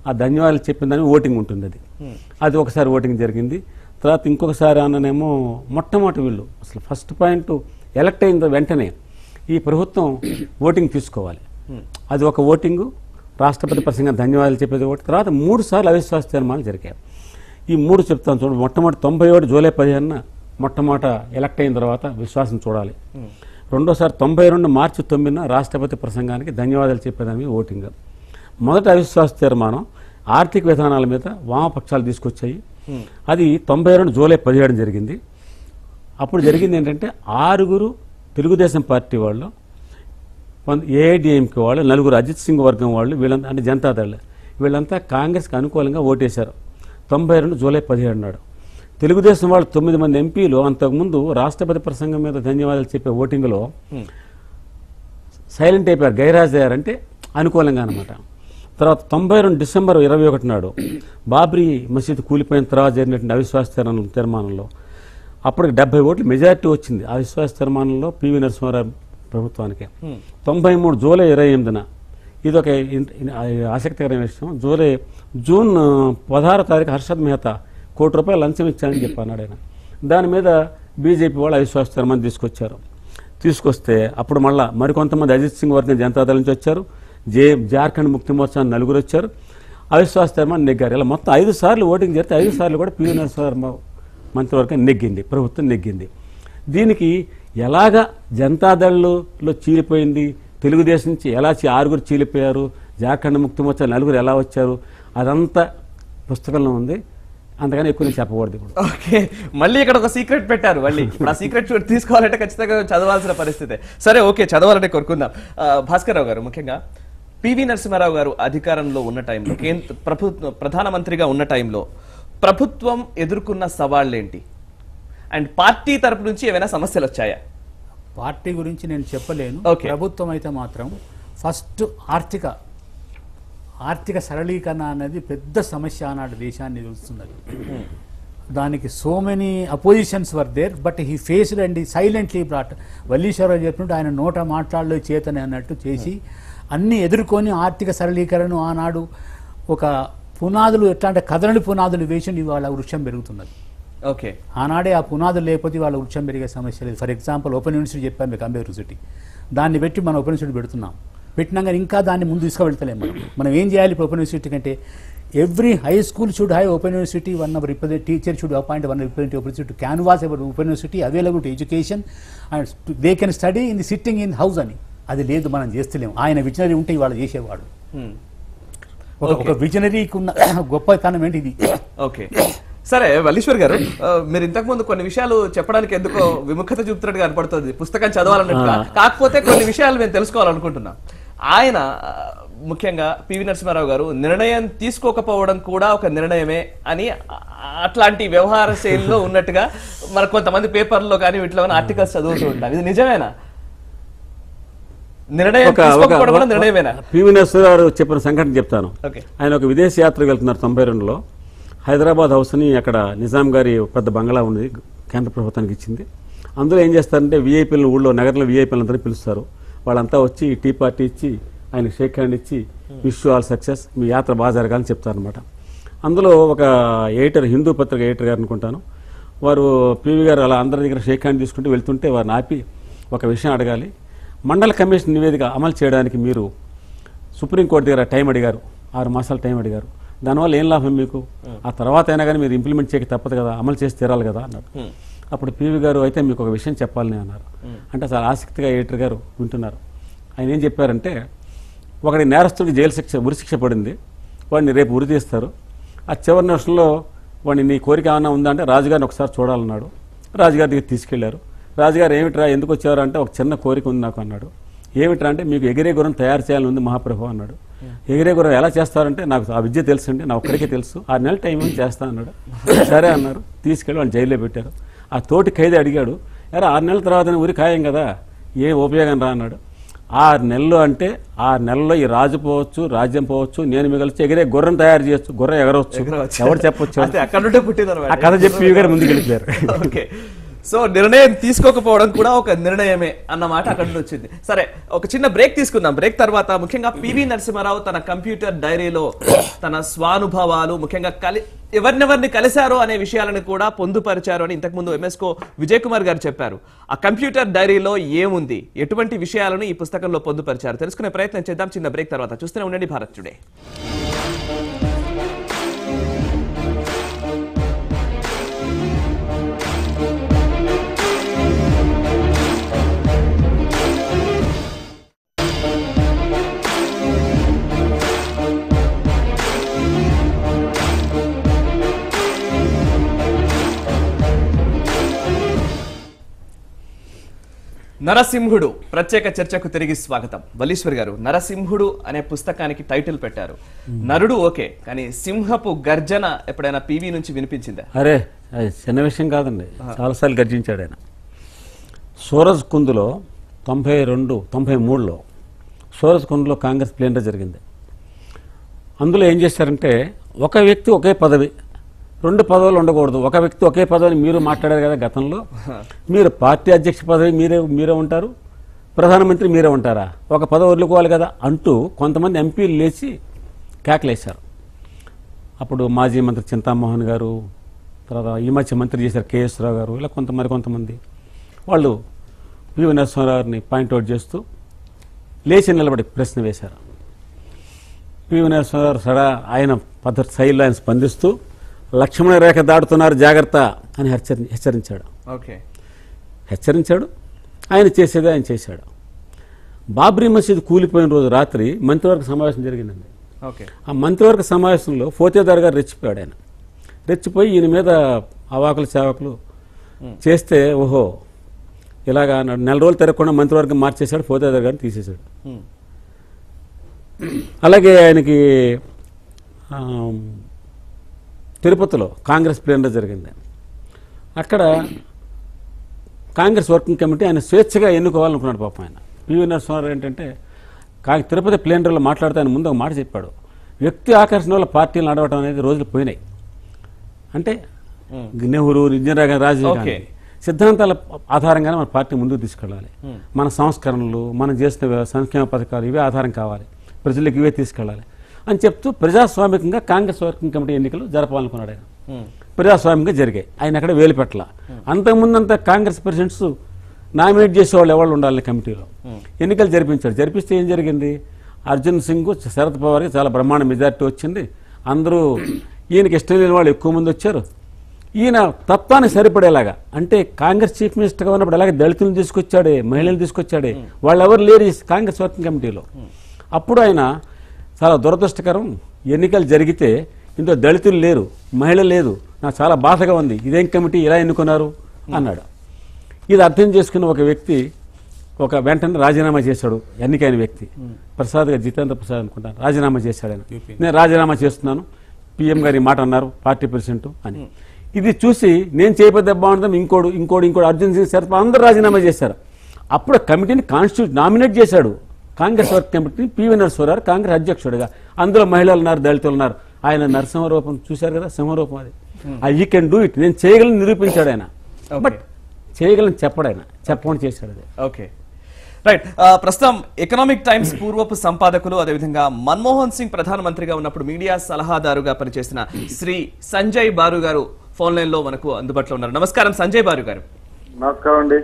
ఆ ధన్యవాదాలు చెప్పిన దాన్ని ఓటింగ్ ఉంటుంది. అది ఒకసారి ఓటింగ్ జరిగింది. తర్వాత ఇంకొకసారి అన్ననేమో మొట్టమొదటి వీళ్ళు అసలు ఫస్ట్ పాయింట్ ఎలక్ట్ అయిన వెంటనే ఈ ప్రభుత్వం ఓటింగ్ తీసుకోవాలి. అది ఒక ఓటింగు. రాష్ట్రపతి ప్రసంగం ధన్యవాదాలు చెప్పేది ఒకటి. తర్వాత 3 సార్లు అవిశ్వాస తీర్మానాలు జరిగాయి. ఈ 3 చెప్తాను చూడండి. మొట్టమొదటి 97 జూలై 15 మొట్టమొదట ఎలక్ట్ అయిన తర్వాత విశ్వాసం చూడాలి. రెండోసారి 92 మార్చి 9 రాష్ట్రపతి ప్రసంగానికి ధన్యవాదాలు చెప్పేదానికి ఓటింగ్. మొదటి అవిశ్వాస తీర్మానం ఆర్థిక విధానాల మీద వామపక్షాలు తీసుకొచ్చాయి. అది 92 జూలై 17 జరిగింది. అప్పుడు జరిగింది ఏంటంటే 6 తెలుగుదేశం పార్టీ వాళ్ళు, AIDMK వాళ్ళు, 4 అజిత్ సింగ్ వర్గం వాళ్ళు, వీళ్ళంతా అంటే జనతాదళ్, వీళ్ళంతా కాంగ్రెస్కి అనుకూలంగా ఓటేశారు 92 జూలై 17 నాడు. తెలుగుదేశం వాళ్ళు 9 మంది ఎంపీలు అంతకుముందు రాష్ట్రపతి ప్రసంగం మీద ధన్యవాదాలు చెప్పే ఓటింగ్లో సైలెంట్ అయిపోయారు, గైరాజయ్యారంటే అనుకూలంగా అనమాట. తర్వాత 92 డిసెంబర్ 21 నాడు బాబ్రీ మసీద్ కూలిపోయిన తర్వాత జరిగినటువంటి అవిశ్వాస తీర్మానంలో అప్పటికి 70 ఓట్లు మెజారిటీ వచ్చింది అవిశ్వాస తీర్మానంలో PV నరసింహారావు ప్రభుత్వానికి. 93 జూలై 28న ఇది ఒక ఆసక్తికరమైన విషయం. జూన్ 16వ తారీఖు హర్షద్ మెహతా ₹1 లంచం ఇచ్చానని చెప్పన్నాడు ఆయన. దాని మీద బీజేపీ వాళ్ళు అవిశ్వాస తీర్మానం తీసుకొస్తే అప్పుడు మళ్ళీ మరికొంతమంది అజిత్ సింగ్ వర్గం జనతాదళ నుంచి వచ్చారు, జార్ఖండ్ ముక్తి మోర్చా 4 వచ్చారు, అవిశ్వాస తీర్మానం నెగ్గారు. ఇలా మొత్తం 5 సార్లు ఓటింగ్ జరిగితే 5 సార్లు కూడా PV నరసింహారావు మంత్రివర్గం నెగ్గింది, ప్రభుత్వం నెగ్గింది. దీనికి ఎలాగా జనతాదళ్లో చీలిపోయింది, తెలుగుదేశం నుంచి ఎలా 6 చీలిపోయారు, జార్ఖండ్ ముక్తి మోర్చా 4 ఎలా వచ్చారు, అదంతా పుస్తకంలో ఉంది. అంతగానే ఎక్కువ నేను చెప్పకూడదు ఇప్పుడు. ఓకే, మళ్ళీ ఇక్కడ ఒక సీక్రెట్ పెట్టారు. మళ్ళీ ఇప్పుడు ఆ సీక్రెట్ తీసుకోవాలంటే ఖచ్చితంగా చదవాల్సిన పరిస్థితే. సరే, ఓకే, చదవాలంటే కోరుకుందాం. భాస్కర్ రావు గారు, ముఖ్యంగా పివి నరసింహారావు గారు అధికారంలో ఉన్న టైంలో, ప్రధానమంత్రిగా ఉన్న టైంలో ప్రభుత్వం ఎదుర్కొన్న సవాళ్ళేంటి, అండ్ పార్టీ తరపు నుంచి ఏమైనా సమస్యలు వచ్చాయా? పార్టీ గురించి నేను చెప్పలేను. Okay. ప్రభుత్వం అయితే మాత్రం ఫస్ట్ ఆర్థిక సరళీకరణ అనేది పెద్ద సమస్య ఆనాడు దేశాన్ని చూస్తున్నది. దానికి so many oppositions were there, but he faced and silently brought. వల్లీశ్వరరావు చెప్పినట్టు ఆయన నోట మాట్లాడలో చేతనే అన్నట్టు చేసి అన్ని ఎదుర్కొని ఆర్థిక సరళీకరణను ఆనాడు ఒక పునాదులు, ఎట్లా అంటే కదలని పునాదులు వేసి ఇవాళ వృక్షం పెరుగుతున్నది. ఓకే, ఆనాడే ఆ పునాదులు లేకపోతే వాళ్ళ వృక్షం పెరిగే సమస్య లేదు. ఫర్ ఎగ్జాంపుల్ ఓపెన్ యూనివర్సిటీ చెప్పాను మీకు, అంబేద్కర్ యూనివర్సిటీ, దాన్ని పెట్టి మనం ఓపెన్ యూనివర్సిటీ పెడుతున్నాం. పెట్టినాక ఇంకా దాన్ని ముందు తీసుకువెళ్తలేము. మనం ఏం చేయాలి ఇప్పుడు ఓపెన్ యూనివర్సిటీ కంటే? Every high school should have open university, teacher should appoint one representative open university, canvas about open university, available to education and they can study in the sitting in house అని. అది లేదు, మనం చేస్తలేము. ఆయన visionary ఉంటే ఇవాళ చేసేవాడు. ఒక విజనరీకి ఉన్న గొప్పతనం ఏంటి ఇది. ఓకే, సరే వల్లీశ్వర్ గారు, మీరు ఇంతకు ముందు కొన్ని విషయాలు చెప్పడానికి ఎందుకో విముఖత చూపుతున్నట్టుగా కనపడుతుంది, పుస్తకం చదవాలన్నట్టుగా. కాకపోతే కొన్ని విషయాలు మేము తెలుసుకోవాలనుకుంటున్నాం. ఆయన ముఖ్యంగా పివి నరసింహారావు గారు నిర్ణయం తీసుకోకపోవడం కూడా ఒక నిర్ణయమే అని అట్లాంటి వ్యవహార శైలిలో ఉన్నట్టుగా మన కొంతమంది పేపర్లో కానీ వీటిలో ఆర్టికల్స్ చదువుతూ ఉంటాం. ఇది నిజమేనా? నిర్ణయం తీసుకోకపోవడం కూడా నిర్ణయమేనా? పివి నరసింహారావు చెప్పిన సంఘటన చెప్తాను. ఓకే, ఆయన ఒక విదేశీ యాత్రకు వెళ్తున్నారు 92లో. హైదరాబాద్ హౌస్ని, అక్కడ నిజాం గారి పెద్ద బంగ్లా ఉంది, కేంద్ర ప్రభుత్వానికి ఇచ్చింది. అందులో ఏం చేస్తారంటే వీఐపీలను, ఊళ్ళో నగరంలో వీఐపీలందరూ పిలుస్తారు. వాళ్ళంతా వచ్చి టీ పార్టీ ఇచ్చి ఆయనకు షేక్ హ్యాండ్ ఇచ్చి విష్ యూ ఆల్ సక్సెస్, మీ యాత్ర బాగా జరగాలని చెప్తారనమాట. అందులో ఒక ఎడిటర్, హిందూ పత్రిక ఎడిటర్ గారు అనుకుంటాను, వారు పివి గారు అలా అందరి దగ్గర షేక్ హ్యాండ్ తీసుకుంటూ వెళ్తుంటే వారిని ఆపి ఒక విషయం అడగాలి. మండల కమిషన్ నివేదిక అమలు చేయడానికి మీరు సుప్రీంకోర్టు దగ్గర టైం అడిగారు, 6 మాసాలు టైం అడిగారు. దానివల్ల ఏం లాభం మీకు? ఆ తర్వాత అయినా కానీ మీరు ఇంప్లిమెంట్ చేయక తప్పదు కదా, అమలు చేసి తీరాలి కదా అన్నారు. అప్పుడు పివి గారు అయితే మీకు ఒక విషయం చెప్పాలని అన్నారు. అంటే చాలా ఆసక్తిగా ఎడిటర్ గారు వింటున్నారు. ఆయన ఏం చెప్పారంటే, ఒకటి నేరస్తుడికి జైలు శిక్ష, ఉరిశిక్ష పడింది, వాడిని రేపు ఉరి తీస్తారు. ఆ చివరి నిమిషంలో వాడిని, నీ కోరిక ఏమైనా ఉందా అంటే రాజుగారిని ఒకసారి చూడాలన్నాడు. రాజుగారి దగ్గర తీసుకెళ్లారు. రాజుగారు ఏమిట్రా ఎందుకు వచ్చారు అంటే, ఒక చిన్న కోరిక ఉంది నాకు అన్నాడు. ఏమిట్రా అంటే, మీకు ఎగిరే గుర్రం తయారు చేయాలని ఉంది మహాప్రభు అన్నాడు. ఎగిరే గుర్రం ఎలా చేస్తారంటే, నాకు ఆ విద్య తెలుసు అండి, నా ఒక్కడికే తెలుసు, 6 నెలల టైం ఏమి చేస్తా అన్నాడు. సరే అన్నారు. తీసుకెళ్ళి వాళ్ళు జైల్లో పెట్టారు. ఆ తోటి ఖైదీ అడిగాడు, ఎరా 6 నెలల తర్వాత ఉరి ఖాయం కదా, ఏ ఉపయోగం రా అన్నాడు. 6 నెలలు అంటే 6 నెలల్లో ఈ రాజు పోవచ్చు, రాజ్యం పోవచ్చు, నేను మిగల్చి ఎగిరే గుర్రం తయారు చేయొచ్చు, గుర్రం ఎగరవచ్చు, ఎవరు చెప్పొచ్చు. ఆ కథ చెప్పి గారు ముందుకు వెళ్ళిపోయారు. ఓకే, సో నిర్ణయం తీసుకోకపోవడం కూడా ఒక నిర్ణయమే అన్నమాట అక్కడ నుంచి వచ్చింది. సరే, ఒక చిన్న బ్రేక్ తీసుకుందాం. బ్రేక్ తర్వాత ముఖ్యంగా పివి నరసింహారావు తన కంప్యూటర్ డైరీలో తన స్వానుభవాలు, ముఖ్యంగా ఎవరినెవరిని కలిశారో అనే విషయాలను కూడా పొందుపరిచారు అని ఇంతకుముందు ఎంఎస్కో విజయ్ కుమార్ గారు చెప్పారు. ఆ కంప్యూటర్ డైరీలో ఏముంది, ఎటువంటి విషయాలను ఈ పుస్తకంలో పొందుపరిచారు, తెలుసుకునే ప్రయత్నం చేద్దాం చిన్న బ్రేక్ తర్వాత. చూస్తూనే ఉండండి భారత్ టుడే. నరసింహుడు ప్రత్యేక చర్చకు తిరిగి స్వాగతం. వల్లీశ్వర్ గారు, నరసింహుడు అనే పుస్తకానికి టైటిల్ పెట్టారు. నరుడు ఓకే, కానీ సింహపు గర్జన ఎప్పుడైనా పివి నుంచి వినిపించిందా? అరే, చిన్న విషయం కాదండి, చాలాసార్లు గర్జించాడు ఆయన. సూరజ్ కుందులో 93లో సూరజ్ కుందులో కాంగ్రెస్ ప్లేనరీ జరిగింది. అందులో ఏం చేశారంటే, ఒక వ్యక్తి ఒకే పదవి, 2 పదవులు ఉండకూడదు. ఒక వ్యక్తి ఒకే పదవిని మీరు మాట్లాడారు కదా గతంలో, మీరు పార్టీ అధ్యక్ష పదవి మీరే ఉంటారు, ప్రధానమంత్రి మీరే ఉంటారా, ఒక పదవి వదులుకోవాలి కదా అంటూ కొంతమంది ఎంపీలు లేచి కేకలేశారు. అప్పుడు మాజీ మంత్రి చింతామోహన్ గారు, తర్వాత ఈ మధ్య మంత్రి చేశారు కేఎస్ రావు గారు, ఇలా కొంతమంది వాళ్ళు పివి నరసింహారావుని పాయింట్అవుట్ చేస్తూ లేచి నిలబడి ప్రశ్న వేశారు. పివి నరసింహారావు సడా ఆయన పద్ధతి శైలిలో ఆయన స్పందిస్తూ, లక్ష్మణ రేఖ దాటుతున్నారు జాగ్రత్త అని హెచ్చరించాడు. ఆయన చేసేది ఆయన చేశాడు. బాబ్రీ మసీద్ కూలిపోయిన రోజు రాత్రి మంత్రివర్గ సమావేశం జరిగిందండి. ఆ మంత్రివర్గ సమావేశంలో ఫోతేదార్ గారు రెచ్చిపోయాడు. ఆయన రెచ్చిపోయి ఈయన మీద అవాకులు సేవకులు చేస్తే ఓహో ఇలాగా అన్నాడు. 4 రోజులు తిరగకుండా మంత్రివర్గం మార్చేశాడు, ఫోటోదార్ గారిని తీసేశాడు. అలాగే ఆయనకి తిరుపతిలో కాంగ్రెస్ ప్లేనరీ జరిగింది. అక్కడ కాంగ్రెస్ వర్కింగ్ కమిటీ ఆయన స్వేచ్ఛగా ఎన్నుకోవాలనుకున్నాడు. పాపం ఆయన పివి నరసింహారావు ఏంటంటే తిరుపతి ప్లేనరీలో మాట్లాడితే ఆయన ముందు ఒక మాట చెప్పాడు, వ్యక్తి ఆకర్షణ వల్ల పార్టీలు నడవడం అనేది రోజులు పోయినాయి. అంటే నెహ్రూ, ఇందిరాగాంధీ, రాజీవ్ గాంధీ సిద్ధాంతాల ఆధారంగానే మన పార్టీ ముందుకు తీసుకెళ్ళాలి. మన సంస్కరణలు, మనం చేసిన సంక్షేమ పథకాలు ఇవే ఆధారం కావాలి, ప్రజలకు ఇవే తీసుకెళ్ళాలి అని చెప్తూ ప్రజాస్వామికంగా కాంగ్రెస్ వర్కింగ్ కమిటీ ఎన్నికలు జరపాలనుకున్నాడు ఆయన. ప్రజాస్వామ్యంగా జరిగాయి. ఆయన అక్కడ వేలు పెట్టాల. అంతకుముందంతా కాంగ్రెస్ ప్రెసిడెంట్స్ నామినేట్ చేసేవాళ్ళు ఎవరు ఉండాలి కమిటీలో. ఎన్నికలు జరిపించాడు. జరిపిస్తే ఏం జరిగింది, అర్జున్ సింగ్, శరద్ పవార్కి చాలా బ్రహ్మాండ మెజార్టీ వచ్చింది. అందరూ ఈయనకి ఇష్టం లేని వాళ్ళు ఎక్కువ మంది వచ్చారు. ఈయన తత్వానికి సరిపడేలాగా, అంటే కాంగ్రెస్ చీఫ్ మినిస్టర్గా ఉన్నప్పుడు అలాగే దళితులను తీసుకొచ్చాడే, మహిళలు తీసుకొచ్చాడే, వాళ్ళు ఎవరు లేరు కాంగ్రెస్ వర్కింగ్ కమిటీలో. అప్పుడు ఆయన చాలా దురదృష్టకరం, ఎన్నికలు జరిగితే ఇందులో దళితులు లేరు, మహిళ లేదు, నాకు చాలా బాధగా ఉంది, ఇదేం కమిటీ ఇలా ఎన్నుకున్నారు అన్నాడు. ఇది అర్థం చేసుకున్న ఒక వ్యక్తి వెంటనే రాజీనామా చేశాడు. ఎన్నికైన వ్యక్తి జితేంద్ర ప్రసాద్ అనుకుంటాను, రాజీనామా చేశాడు ఆయన. నేను రాజీనామా చేస్తున్నాను, పిఎం గారు ఈ మాట అన్నారు, పార్టీ ప్రెసిడెంట్ అని. ఇది చూసి నేను చేయబోతే బాగుంటుంది, ఇంకోడు అర్జున్ సింగ్, శరత్ అందరూ రాజీనామా చేశారు. అప్పుడు కమిటీని నామినేట్ చేశాడు. కాంగ్రెస్ వర్క్ కమిటీని పివి నరసింహారావు కాంగ్రెస్ అధ్యక్షుడిగా. అందులో మహిళలు ఉన్నారు, దళితులు ఉన్నారు. ఆయన నరసింహరూపం చూశారు కదా, సింహరూపం అది. ఐ కెన్ డూ ఇట్, నేను చేయగలను నిరూపించాడు ఆయన. బట్ చేయగలని చెప్పడు ఆయన, చెప్పమని చేశాడు అది. Okay, right. ప్రస్తుతం ఎకనామిక్ టైమ్స్ పూర్వపు సంపాదకులు, అదేవిధంగా మన్మోహన్ సింగ్ ప్రధానమంత్రిగా ఉన్నప్పుడు మీడియా సలహాదారుగా పనిచేసిన శ్రీ సంజయ్ బారు గారు ఫోన్ లైన్ లో మనకు అందుబాటులో ఉన్నారు. నమస్కారం సంజయ్ బారు గారు. నమస్కారం అండి.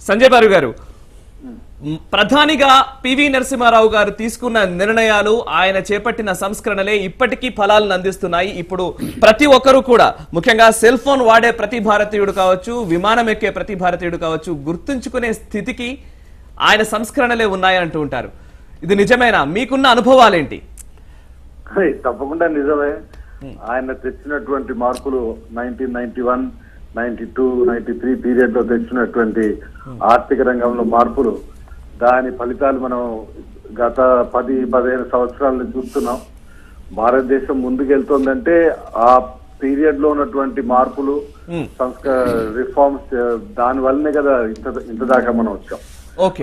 సంజయ్ బారు గారు, ప్రధానిగా పివి నరసింహారావు గారు తీసుకున్న నిర్ణయాలు, ఆయన చేపట్టిన సంస్కరణలే ఇప్పటికీ ఫలాలను అందిస్తున్నాయి. ఇప్పుడు ప్రతి ఒక్కరూ కూడా, ముఖ్యంగా సెల్ ఫోన్ వాడే ప్రతి భారతీయుడు కావచ్చు, విమానం ఎక్కే ప్రతి భారతీయుడు కావచ్చు, గుర్తుంచుకునే స్థితికి ఆయన సంస్కరణలే ఉన్నాయంటూ ఉంటారు. ఇది నిజమేనా? మీకున్న అనుభవాలేంటి? తప్పకుండా నిజమే. ఆయన తెచ్చినటువంటి మార్పులు 1991, 92, 93 పీరియడ్ లో తెచ్చినటువంటి ఆర్థిక రంగంలో మార్పులు, దాని ఫలితాలు మనం గత 10-15 సంవత్సరాల నుంచి చూస్తున్నాం. భారతదేశం ముందుకెళ్తోందంటే ఆ పీరియడ్ లో ఉన్నటువంటి మార్పులు, రిఫార్మ్స్, దాని వల్లనే కదా ఇంత దాకా మనం వచ్చాం.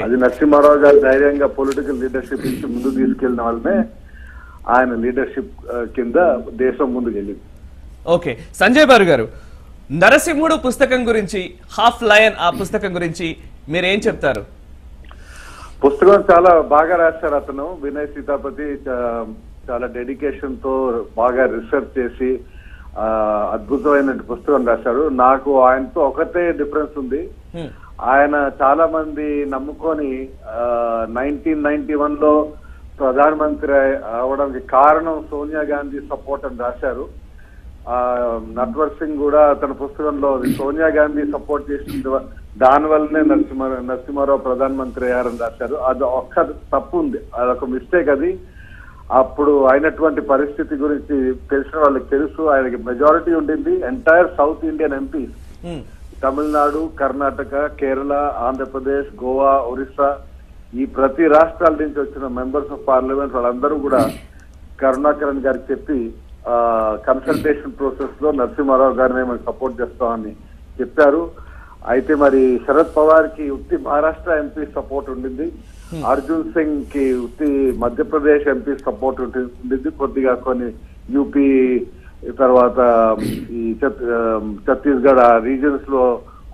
అది నరసింహారావు గారు ధైర్యంగా పొలిటికల్ లీడర్షిప్ ఇచ్చి ముందు తీసుకెళ్లిన వల్లనే ఆయన లీడర్షిప్ కింద దేశం ముందుకు వెళ్ళింది. ఓకే, సంజయ్ బారు గారు, నరసింహుడు పుస్తకం గురించి, హాఫ్ లయన్ ఆ పుస్తకం గురించి మీరేం చెప్తారు? పుస్తకం చాలా బాగా రాశారు అతను. వినయ్ సీతాపతి చాలా డెడికేషన్ తో బాగా రీసెర్చ్ చేసి అద్భుతమైన పుస్తకం రాశారు. నాకు ఆయనతో ఒకటే డిఫరెన్స్ ఉంది. ఆయన చాలా మంది నమ్ముకొని 1991 లో ప్రధానమంత్రి అవడానికి కారణం సోనియా గాంధీ సపోర్ట్ అని రాశారు. నట్వర్ సింగ్ కూడా తన పుస్తకంలో సోనియా గాంధీ సపోర్ట్ చేసిన దాని వల్లనే నరసింహారావు ప్రధానమంత్రి అయ్యారని రాశారు. అది ఒక్క తప్పు ఉంది, అదొక మిస్టేక్. అది అప్పుడు అయినటువంటి పరిస్థితి గురించి తెలిసిన వాళ్ళకి తెలుసు. ఆయనకి మెజారిటీ ఉండింది. Entire south Indian MPs, Tamil Nadu, Karnataka, Kerala, Andhra Pradesh, Goa, Orissa, ఈ ప్రతి రాష్ట్రాల నుంచి వచ్చిన మెంబర్స్ ఆఫ్ పార్లమెంట్ వాళ్ళందరూ కూడా కరుణాకరన్ గారికి చెప్పి కన్సల్టేషన్ ప్రాసెస్ లో నరసింహారావు గారిని మేము సపోర్ట్ చేస్తామని చెప్పారు. అయితే మరి శరద్ పవార్ కి ఉత్తి మహారాష్ట్ర ఎంపీ సపోర్ట్ ఉండింది, అర్జున్ సింగ్ కి ఉత్తి మధ్యప్రదేశ్ ఎంపీ సపోర్ట్ ఉండింది, కొద్దిగా కొన్ని యూపీ తర్వాత ఈ ఛత్తీస్గఢ్ రీజన్స్ లో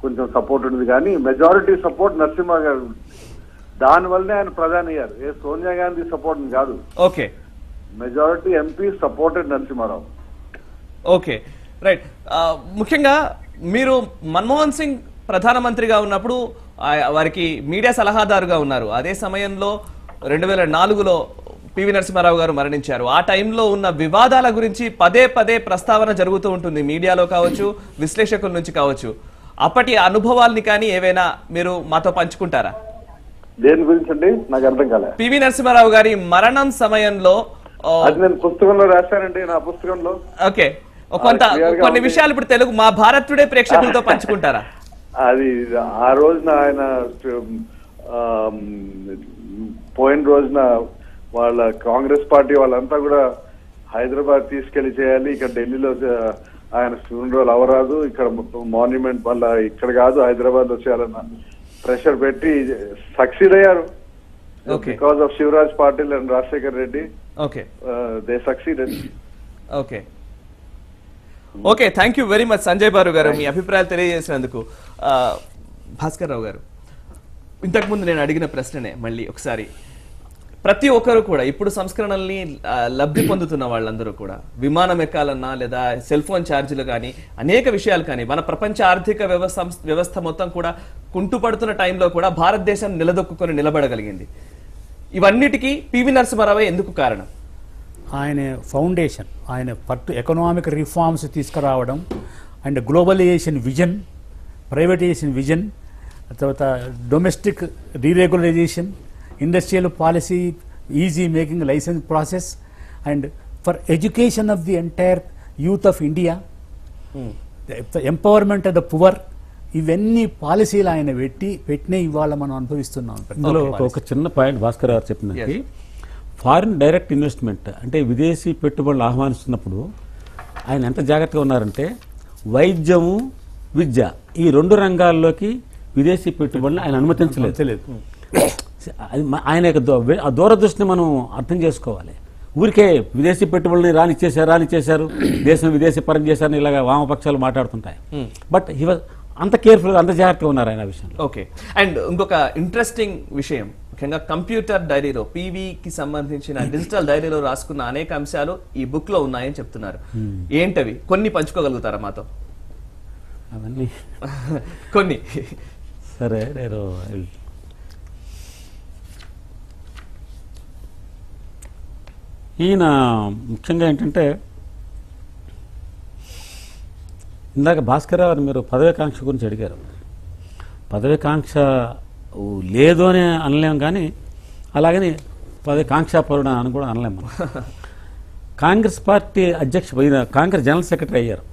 కొంచెం సపోర్ట్ ఉంది. కానీ మెజారిటీ సపోర్ట్ నరసింహ గారు. దానివల్లనే ఆయన ప్రధాని అయ్యారు. సోనియా గాంధీ సపోర్ట్ కాదు. Okay, majority MP supported Narasimha Rao. Okay, right. ముఖ్యంగా మీరు మన్మోహన్ సింగ్ ప్రధానమంత్రిగా ఉన్నప్పుడు వారికి మీడియా సలహాదారుగా ఉన్నారు. అదే సమయంలో 2004లో పివి నరసింహారావు గారు మరణించారు. ఆ టైంలో ఉన్న వివాదాల గురించి పదే పదే ప్రస్తావన జరుగుతూ ఉంటుంది, మీడియాలో కావచ్చు, విశ్లేషకుల నుంచి కావచ్చు. అప్పటి అనుభవాల్ని కానీ ఏవైనా మీరు మాతో పంచుకుంటారా? దేని గురించి అండి? నాకు అర్థం కాలే. పివి నరసింహారావు గారి మరణం సమయంలో అది నేను పుస్తకంలో రాశానండి, నా పుస్తకంలో. ఓకే, కొంత clear గా కొన్ని ఉంది. విషయాలు ఇప్పుడు తెలుగు మా భారత్ టుడే ప్రేక్షకులతో పంచుకుంటారా? అది ఆ రోజున ఆయన పోయిన రోజున వాళ్ళ కాంగ్రెస్ పార్టీ వాళ్ళంతా కూడా హైదరాబాద్ తీసుకెళ్లి చేయాలి, ఇక్కడ ఢిల్లీలో ఆయన ఫ్యూనరల్ అవరాదు, ఇక్కడ మాన్యుమెంట్ వల్ల ఇక్కడ కాదు హైదరాబాద్ లో చేయాలన్న ప్రెషర్ పెట్టి సక్సీడ్ అయ్యారు. Okay. Because of Shivraj Patil and Rajasekhar Reddy okay they succeeded. Okay okay thank you very much Sanjay Baru garu, మీ అభిప్రాయాలు తెలియజేసినందుకు. భాస్కర్ రావు గారు, ఇంతకుముందు నేను అడిగిన ప్రశ్ననే మళ్ళీ ఒకసారి, ప్రతి ఒక్కరు కూడా ఇప్పుడు సంస్కరణల్ని లబ్ధి పొందుతున్న వాళ్ళందరూ కూడా విమానం ఎక్కాలన్నా లేదా సెల్ ఫోన్ ఛార్జీలు కానీ అనేక విషయాలు కానీ మన ప్రపంచ ఆర్థిక వ్యవస్థ మొత్తం కూడా కుంటుపడుతున్న టైంలో కూడా భారతదేశం నిలదొక్కుని నిలబడగలిగింది. ఇవన్నిటికీ పివి నరసింహారావు ఎందుకు కారణం? ఆయన ఫౌండేషన్, ఆయన ఎకనామిక్ రిఫార్మ్స్ తీసుకురావడం and globalisation vision, privatisation vision, తర్వాత domestic deregularisation, industrial policy, easy making licence process and for education of the entire youth of India, empowerment of the poor, ఇవన్నీ పాలసీలు ఆయన పెట్టిన ఇవాళ మనం అనుభవిస్తున్నాం. ఇందులో ఒక చిన్న పాయింట్ భాస్కర్ గారు చెప్పినది, ఫారిన్ డైరెక్ట్ ఇన్వెస్ట్మెంట్ అంటే విదేశీ పెట్టుబడులు ఆహ్వానిస్తున్నప్పుడు ఆయన ఎంత జాగ్రత్తగా ఉన్నారంటే వైద్యము విద్య ఈ రెండు రంగాల్లోకి విదేశీ పెట్టుబడులు ఆయన అనుమతించలేదు. ఆయన యొక్క దూరదృష్టిని మనం అర్థం చేసుకోవాలి. ఊరికే విదేశీ పెట్టుబడులని రానిచ్చేశారు, దేశం విదేశీ పరం చేశారని ఇలాగ వామపక్షాలు మాట్లాడుతుంటాయి. బట్ అంత కేర్ఫుల్గా అంత జాగ్రత్తగా ఉన్నారు ఆయన విషయంలో. ఓకే, అండ్ ఇంకొక ఇంట్రెస్టింగ్ విషయం, ముఖ్యంగా కంప్యూటర్ డైరీలో పీవీకి సంబంధించిన డిజిటల్ డైరీలో రాసుకున్న అనేక అంశాలు ఈ బుక్ లో ఉన్నాయని చెప్తున్నారు. ఏంటవి? కొన్ని పంచుకోగలుగుతారా మాతో? అవన్నీ కొన్ని. సరే, నేను ఈయన ముఖ్యంగా ఏంటంటే ఇందాక భాస్కర్ గారు మీరు పదవీకాంక్ష గురించి అడిగారు. పదవీకాంక్ష లేదు అని అనలేము, కానీ అలాగని పదవీకాంక్షాపరుడు అని కూడా అనలేము. Congress party Congress general secretary అయ్యారు.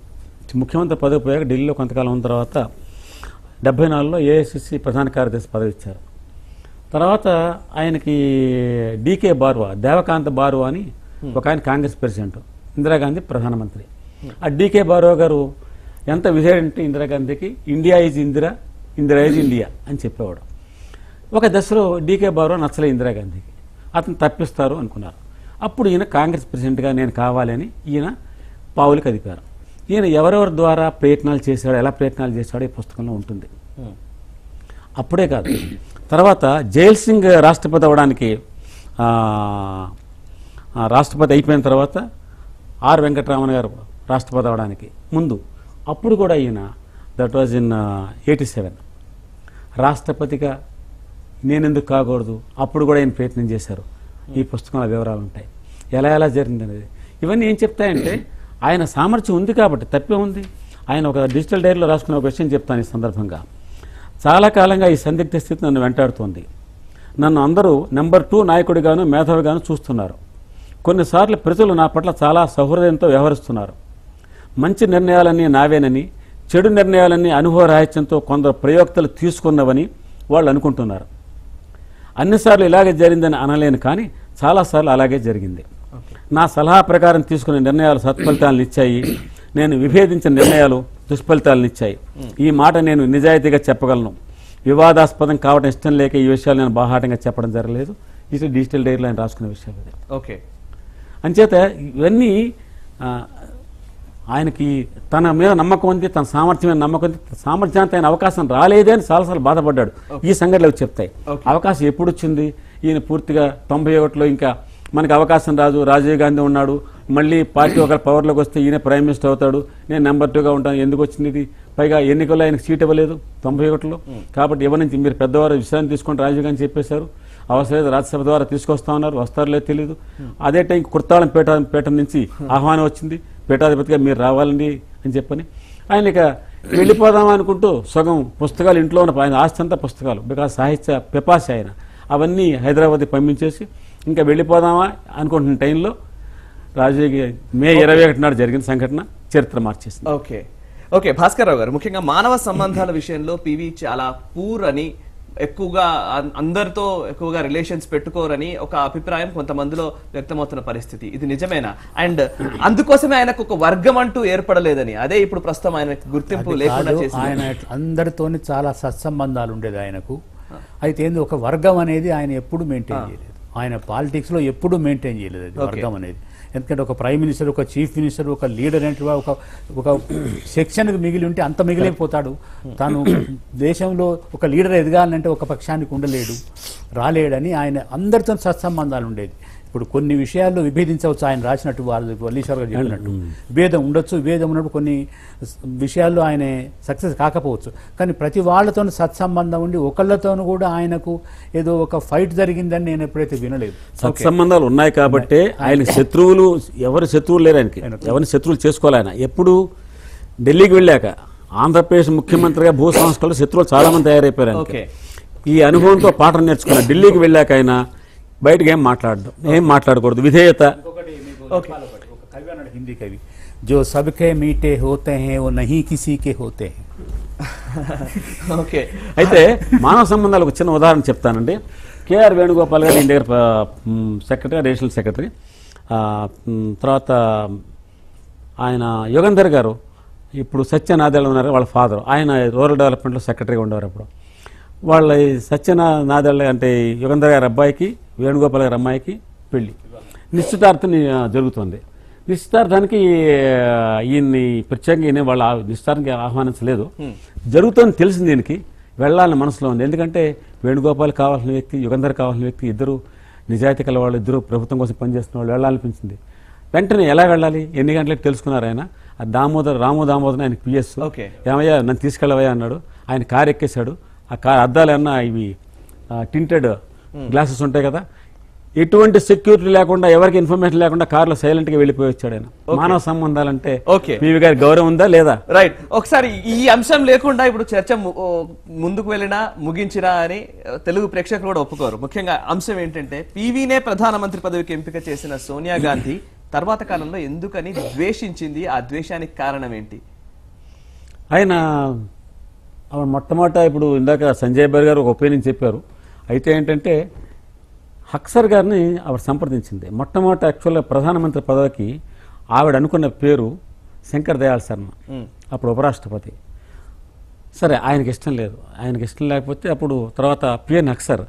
ముఖ్యమంత్రి పదవి పోయాక ఢిల్లీలో కొంతకాలం ఉన్న తర్వాత 74లో ఏఐసిసి ప్రధాన కార్యదర్శి పదవి ఇచ్చారు. తర్వాత ఆయనకి డీకే బార్వా, దేవకాంత బార్వా అని ఒక ఆయన కాంగ్రెస్ ప్రెసిడెంట్, ఇందిరాగాంధీ ప్రధానమంత్రి. ఆ డీకే బార్వా గారు ఎంత విధేయుడంటే ఇందిరాగాంధీకి India is Indira, Indira is India అని చెప్పేవాడు. ఒక దశలో డీకే బార్వా నచ్చలే ఇందిరాగాంధీకి, అతను తప్పిస్తారు అనుకున్నారు. అప్పుడు ఈయన కాంగ్రెస్ ప్రెసిడెంట్గా నేను కావాలని ఈయన పావులు కదిపారు. ఈయన ఎవరెవరి ద్వారా ప్రయత్నాలు చేశాడో, ఎలా ప్రయత్నాలు చేశాడో ఈ పుస్తకంలో ఉంటుంది. అప్పుడే కాదు, తర్వాత జైల్ సింగ్ రాష్ట్రపతి అవ్వడానికి రాష్ట్రపతి అయిపోయిన తర్వాత ఆర్ వెంకటరామన్ గారు రాష్ట్రపతి అవ్వడానికి ముందు అప్పుడు కూడా ఈయన దట్ వాజ్ ఇన్ 87 రాష్ట్రపతిగా నేనెందుకు కాకూడదు, అప్పుడు కూడా ఆయన ప్రయత్నం చేశారు. ఈ పుస్తకంలో వివరాలు ఉంటాయి ఎలా జరిగింది అనేది. ఇవన్నీ ఏం చెప్తాయంటే ఆయన సామర్థ్యం ఉంది కాబట్టి తప్పే ఉంది. ఆయన ఒక డిజిటల్ డైరీలో రాసుకున్న ఒక విషయం చెప్తాను ఈ సందర్భంగా. చాలా కాలంగా ఈ సందిగ్ధ స్థితి నన్ను వెంటాడుతోంది. నన్ను అందరూ నెంబర్ 2 నాయకుడిగాను మేధావిగాను చూస్తున్నారు. కొన్నిసార్లు ప్రజలు నా పట్ల చాలా సౌహృదయంతో వ్యవహరిస్తున్నారు. మంచి నిర్ణయాలన్నీ నావేనని, చెడు నిర్ణయాలన్నీ అనుభవ రాహిత్యంతో కొందరు ప్రయోక్తలు తీసుకున్నవని వాళ్ళు అనుకుంటున్నారు. అన్నిసార్లు ఇలాగే జరిగిందని అనలేను, కానీ చాలాసార్లు అలాగే జరిగింది. నా సలహా ప్రకారం తీసుకునే నిర్ణయాలు సత్ఫలితాలను ఇచ్చాయి, నేను విభేదించిన నిర్ణయాలు దుష్ఫలితాలను ఇచ్చాయి. ఈ మాట నేను నిజాయితీగా చెప్పగలను. వివాదాస్పదం కావడం ఇష్టం లేక ఈ విషయాలు నేను బాహాటంగా చెప్పడం జరగలేదు. ఇది డిజిటల్ డైరీలో ఆయన రాసుకునే విషయాలు. ఓకే, అంచేత ఇవన్నీ ఆయనకి తన మీద నమ్మకం ఉంది, తన సామర్థ్యం మీద నమ్మకం ఉంది. సామర్థ్యానికి ఆయన అవకాశం రాలేదే అని చాలాసార్లు బాధపడ్డాడు. ఈ సంఘటనలు చెప్తాయి. అవకాశం ఎప్పుడు వచ్చింది? ఈయన పూర్తిగా 91లో ఇంకా మనకి అవకాశం రాదు, రాజీవ్ గాంధీ ఉన్నాడు, మళ్ళీ పార్టీ ఒకరు పవర్లోకి వస్తే ఈయన ప్రైమ్ మినిస్టర్ అవుతాడు, నేను నెంబర్ 2గా ఉంటాను, ఎందుకు వచ్చింది ఇది? పైగా ఎన్నికల్లో ఆయనకు సీట్ ఇవ్వలేదు 91లో. కాబట్టి ఇవ్వనుంచి మీరు పెద్దవారు విశ్రాంతి తీసుకుంటే రాజీవ్ గాంధీ చెప్పేశారు. అవసరం రాజ్యసభ ద్వారా తీసుకొస్తా ఉన్నారు, వస్తారో లేదో తెలియదు. అదే టైం కుర్తాళం పేట నుంచి ఆహ్వానం వచ్చింది, పీఠాధిపతిగా మీరు రావాలండి అని చెప్పని ఆయన ఇక వెళ్ళిపోదామా అనుకుంటూ సగం పుస్తకాలు ఇంట్లో ఉన్న ఆయన ఆస్తి అంతా పుస్తకాలు, బికాజ్ సాహిత్య పిపాసి ఆయన, అవన్నీ హైదరాబాద్కి పంపించేసి ఇంకా వెళ్ళిపోదామా అనుకుంటున్న టైంలో మే 21 నాడు జరిగిన సంఘటన చరిత్ర మార్చేసింది. ఓకే ఓకే భాస్కర్ రావు గారు, ముఖ్యంగా మానవ సంబంధాల విషయంలో పివి చాలా పూర్ అని, ఎక్కువగా అందరితో ఎక్కువగా రిలేషన్స్ పెట్టుకోరని ఒక అభిప్రాయం కొంతమందిలో వ్యక్తమవుతున్న పరిస్థితి, ఇది నిజమేనా? అండ్ అందుకోసమే ఆయనకు ఒక వర్గం అంటూ ఏర్పడలేదని, అదే ఇప్పుడు ప్రస్తుతం ఆయన గుర్తింపు లేకుండా చేసింది. ఆయన అందరితోని చాలా సత్సంబంధాలు ఉండేది ఆయనకు. అయితే ఏంది, ఒక వర్గం అనేది ఆయన ఎప్పుడు మెయింటైన్ చేయలేదు. ఆయన పాలిటిక్స్లో ఎప్పుడు మెయింటైన్ చేయలేదు అది వర్గం అనేది. ఎందుకంటే ఒక ప్రైమ్ మినిస్టర్, ఒక చీఫ్ మినిస్టర్, ఒక లీడర్ అంటే ఒక సెక్షన్కి మిగిలి ఉంటే అంత మిగిలిపోతాడు. తాను దేశంలో ఒక లీడర్ ఎదగాలంటే ఒక పక్షానికి ఉండలేడు, రాలేడని ఆయన అందరితో సత్సంబంధాలు ఉండేది. ఇప్పుడు కొన్ని విషయాల్లో విభేదించవచ్చు, ఆయన రాసినట్టు వాళ్ళు వల్లీశ్వర్ గారు చెప్పినట్టు విభేదం ఉండొచ్చు. విభేదం ఉన్నప్పుడు కొన్ని విషయాల్లో ఆయన సక్సెస్ కాకపోవచ్చు, కానీ ప్రతి వాళ్ళతో సత్సంబంధం ఉండి ఒకళ్ళతోనూ కూడా ఆయనకు ఏదో ఒక ఫైట్ జరిగిందని నేను ఎప్పుడైతే వినలేదు. సత్సంబంధాలు ఉన్నాయి కాబట్టి ఆయన శత్రువులు ఎవరు శత్రువులు లేరు, ఆయనకి ఎవరిని శత్రువులు చేసుకోవాలి. ఆయన ఎప్పుడు ఢిల్లీకి వెళ్ళాక ఆంధ్రప్రదేశ్ ముఖ్యమంత్రిగా భూ సంస్కరణలు శత్రువులు చాలా మంది తయారైపోయారు. ఈ అనుభవంతో పాఠం నేర్చుకున్నారు. ఢిల్లీకి వెళ్ళాక ఆయన బయటకు ఏం మాట్లాడకూడదు, విధేయత. హిందీ కవి, జో సబ్కే మీటే హోతే హై వో నహీ కిసీ కే హోతే హై. ఓకే, అయితే మానవ సంబంధాలకు చిన్న ఉదాహరణ చెప్తానండి. కేఆర్ వేణుగోపాల్ గారు ఈయన దగ్గర సెక్రటరీ, అడిషనల్ సెక్రటరీ. తర్వాత ఆయన యుగంధర్ గారు, ఇప్పుడు సత్యనాదేళ్ల ఉన్నారు, వాళ్ళ ఫాదర్. ఆయన రూరల్ డెవలప్మెంట్లో సెక్రటరీగా ఉండేవారు. అప్పుడు వాళ్ళ సత్యనాదేళ్ల అంటే యుగంధర్ గారి అబ్బాయికి వేణుగోపాల్ గారి అమ్మాయికి పెళ్లి నిశ్చితార్థం జరుగుతుంది. నిశ్చితార్థానికి ఈయన్ని ప్రత్యేకంగా ఈయన వాళ్ళ నిశ్చితార్థానికి ఆహ్వానించలేదు. జరుగుతుందని తెలిసింది దీనికి, వెళ్ళాలని మనసులో ఉంది. ఎందుకంటే వేణుగోపాల్ కావాల్సిన వ్యక్తి, యుగంధర్ కావాల్సిన వ్యక్తి, ఇద్దరు నిజాయితీ కల వాళ్ళు, ఇద్దరు ప్రభుత్వం కోసం పనిచేస్తున్న వాళ్ళు, వెళ్ళాలనిపించింది. వెంటనే ఎలా వెళ్ళాలి, ఎన్ని గంటలకు తెలుసుకున్నారు ఆయన. రాము దామోదర్ ఆయనకి పిఎస్, ఏమయ్యా నన్ను తీసుకెళ్ళవయ్యా అన్నాడు. ఆయన కారు ఎక్కేశాడు. ఆ కారు అద్దాలు అన్నా ఇవి టింటెడ్ గ్లాసెస్ ఉంటాయి కదా, ఎటువంటి సెక్యూరిటీ లేకుండా, ఎవరికి ఇన్ఫర్మేషన్ లేకుండా కారులో సైలెంట్ గా వెళ్ళిపోయి వచ్చాడు ఆయన. మానవ సంబంధాలంటే పివి గారి గౌరవం ఉందా లేదా? రైట్, ఒకసారి ఈ అంశం లేకుండా ఇప్పుడు చర్చ ముందుకు వెళ్ళినా ముగించినా అని తెలుగు ప్రేక్షకులు కూడా ఒప్పుకోరు. ముఖ్యంగా అంశం ఏంటంటే పివినే ప్రధానమంత్రి పదవికి ఎంపిక చేసిన సోనియా గాంధీ తర్వాత కాలంలో ఎందుకని ద్వేషించింది, ఆ ద్వేషానికి కారణం ఏంటి? ఆయన మొట్టమొదట ఇప్పుడు ఇందాక సంజయ్ బాబు గారు ఒక ఒపీనియన్ చెప్పారు. అయితే ఏంటంటే హక్సర్ గారిని ఆవిడ సంప్రదించింది. మొట్టమొదట యాక్చువల్గా ప్రధానమంత్రి పదవికి ఆవిడ అనుకున్న పేరు శంకర్ దయాళ్ శర్మ, అప్పుడు ఉపరాష్ట్రపతి. సరే, ఆయనకి ఇష్టం లేదు. ఆయనకి ఇష్టం లేకపోతే అప్పుడు తర్వాత పిఎన్ హక్సర్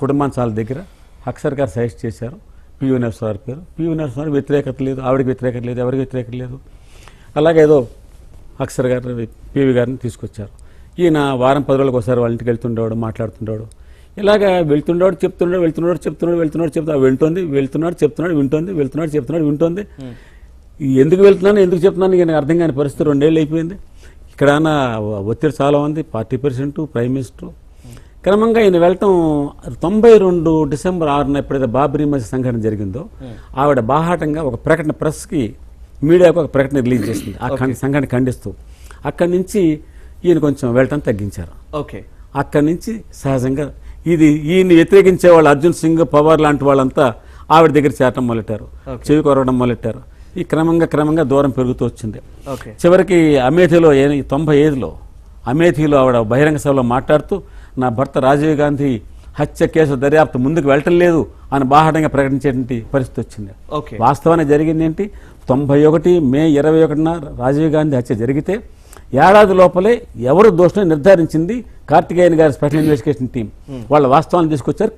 కుటుంబాంశాల దగ్గర హక్సర్ గారు సజెస్ట్ చేశారు పివి నరసింహారావు పేరు. పివి నరసింహారావు వ్యతిరేకత లేదు, ఆవిడకి వ్యతిరేకత లేదు, ఎవరికి వ్యతిరేకత లేదు. అలాగే ఏదో హక్సర్ గారు పివి గారిని తీసుకొచ్చారు. ఈయన వారం 10 రోజులకు ఒకసారి వాళ్ళ ఇంటికి వెళ్తుండేవాడు, మాట్లాడుతుండేవాడు. ఇలాగా వెళ్తుండేవాడు, వింటోంది. ఎందుకు వెళ్తున్నాను, ఎందుకు చెప్తున్నాను నాకు అర్థం కాని పరిస్థితి 2 ఏళ్ళు అయిపోయింది. ఇక్కడ ఒత్తిడి చాలా ఉంది, పార్టీ ప్రెసిడెంట్, ప్రైమ్ మినిస్టర్. క్రమంగా ఈయన వెళ్ళటం 92 డిసెంబర్ 6న ఎప్పుడైతే బాబ్రీ మసీద్ సంఘటన జరిగిందో ఆవిడ బాహాటంగా ఒక ప్రకటన, ప్రెస్కి మీడియాకు ఒక ప్రకటన రిలీజ్ చేసింది ఆ సంఘటన ఖండిస్తూ. అక్కడి నుంచి ఈయన కొంచెం వెళ్ళటం తగ్గించారు. అక్కడి నుంచి సహజంగా ఈయన్ని వ్యతిరేకించే వాళ్ళు అర్జున్ సింగ్, పవార్ లాంటి వాళ్ళంతా ఆవిడ దగ్గర చేరటం మొదలెట్టారు, చెవి కొరవడం మొదలెట్టారు. ఈ క్రమంగా దూరం పెరుగుతూ వచ్చింది. చివరికి అమేథీలో 95లో అమేథీలో ఆవిడ బహిరంగ సభలో మాట్లాడుతూ నా భర్త రాజీవ్ గాంధీ హత్య కేసు దర్యాప్తు ముందుకు వెళ్ళటం లేదు అని బాహాటంగా ప్రకటించేటువంటి పరిస్థితి వచ్చింది. వాస్తవానికి జరిగింది ఏంటి, 91 మే 21న రాజీవ్ గాంధీ హత్య జరిగితే ఏడాది లోపలే ఎవరు దోషుని నిర్ధారించింది కార్తికేయన్ గారి స్పెషల్ ఇన్వెస్టిగేషన్ టీం. వాళ్ళ వాస్తవాన్ని తీసుకొచ్చారు,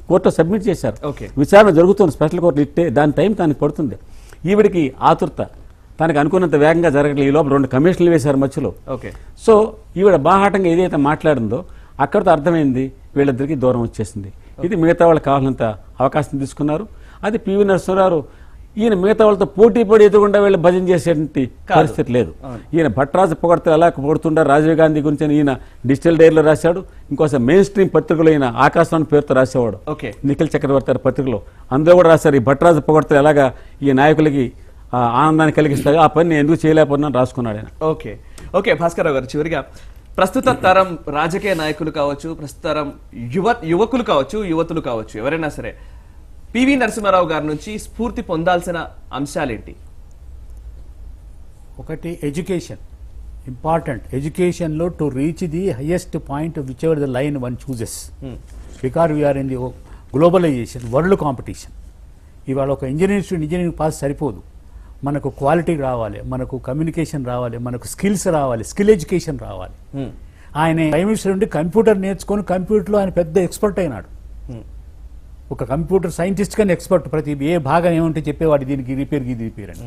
కోర్టులో సబ్మిట్ చేశారు. విచారణ జరుగుతుంది, స్పెషల్ కోర్టు ఇట్టే దాని టైం తనకి పడుతుంది. ఈవిడికి ఆతురత, తనకు అనుకున్నంత వేగంగా జరగట్లేదు. ఈ లోపల 2 కమిషన్లు వేశారు మధ్యలో. సో ఈవిడ బాహాటంగా ఏదైతే మాట్లాడిందో అక్కడితో అర్థమైంది, వీళ్ళిద్దరికీ దూరం వచ్చేసింది. ఇది మిగతా వాళ్ళకి కావాల్సినంత అవకాశం తీసుకున్నారు. అది పివి నరసింహారావు ఈయన మిగతా వాళ్ళతో పోటీ పడి ఎదురుగుండా వీళ్ళు భజన చేసేటువంటి పరిస్థితి లేదు. ఈయన భట్రాజు పొగడితే ఎలా పొగుడుతుంటారు రాజీవ్ గాంధీ గురించి ఈయన డిజిటల్ డైరీలో రాశాడు. ఇంకోసారి మెయిన్ స్ట్రీమ్ పత్రికలో ఈయన ఆకాశవాణి పేరుతో రాసేవాడు, నిఖిల్ చక్రవర్తి పత్రికలో. అందులో కూడా రాశారు ఈ భట్రాజు పొగడితే ఎలాగా ఈ నాయకులకి ఆనందాన్ని కలిగిస్తారు, ఆ పని నేను ఎందుకు చేయలేకపోతున్నాను రాసుకున్నాడు ఆయన. ఓకే భాస్కర్ రావు గారు, చివరిగా ప్రస్తుత తరం రాజకీయ నాయకులు కావచ్చు, ప్రస్తుత తరం యువకులు కావచ్చు, యువతులు కావచ్చు, ఎవరైనా సరే పివి నరసింహారావు గారి నుంచి స్ఫూర్తి పొందాల్సిన అంశాలేంటి? ఒకటి ఎడ్యుకేషన్ ఇంపార్టెంట్. ఎడ్యుకేషన్లో to reach the highest point whichever the line one chooses, because we're in the globalization, world competition. ఇవాళ ఒక ఇంజనీరింగ్ పాస్ సరిపోదు, మనకు క్వాలిటీ రావాలి, మనకు కమ్యూనికేషన్ రావాలి, మనకు స్కిల్స్ రావాలి, స్కిల్ ఎడ్యుకేషన్ రావాలి. ఆయన ప్రైమ్ మినిస్టర్ నుండి కంప్యూటర్ నేర్చుకొని కంప్యూటర్లో ఆయన పెద్ద ఎక్స్పర్ట్ అయినాడు. ఒక కంప్యూటర్ సైంటిస్ట్ కానీ ఎక్స్పర్ట్, ప్రతి ఏ భాగం ఏమంటే చెప్పేవాడు, దీనికి రిపేర్ ఇది రిపేర్ అని.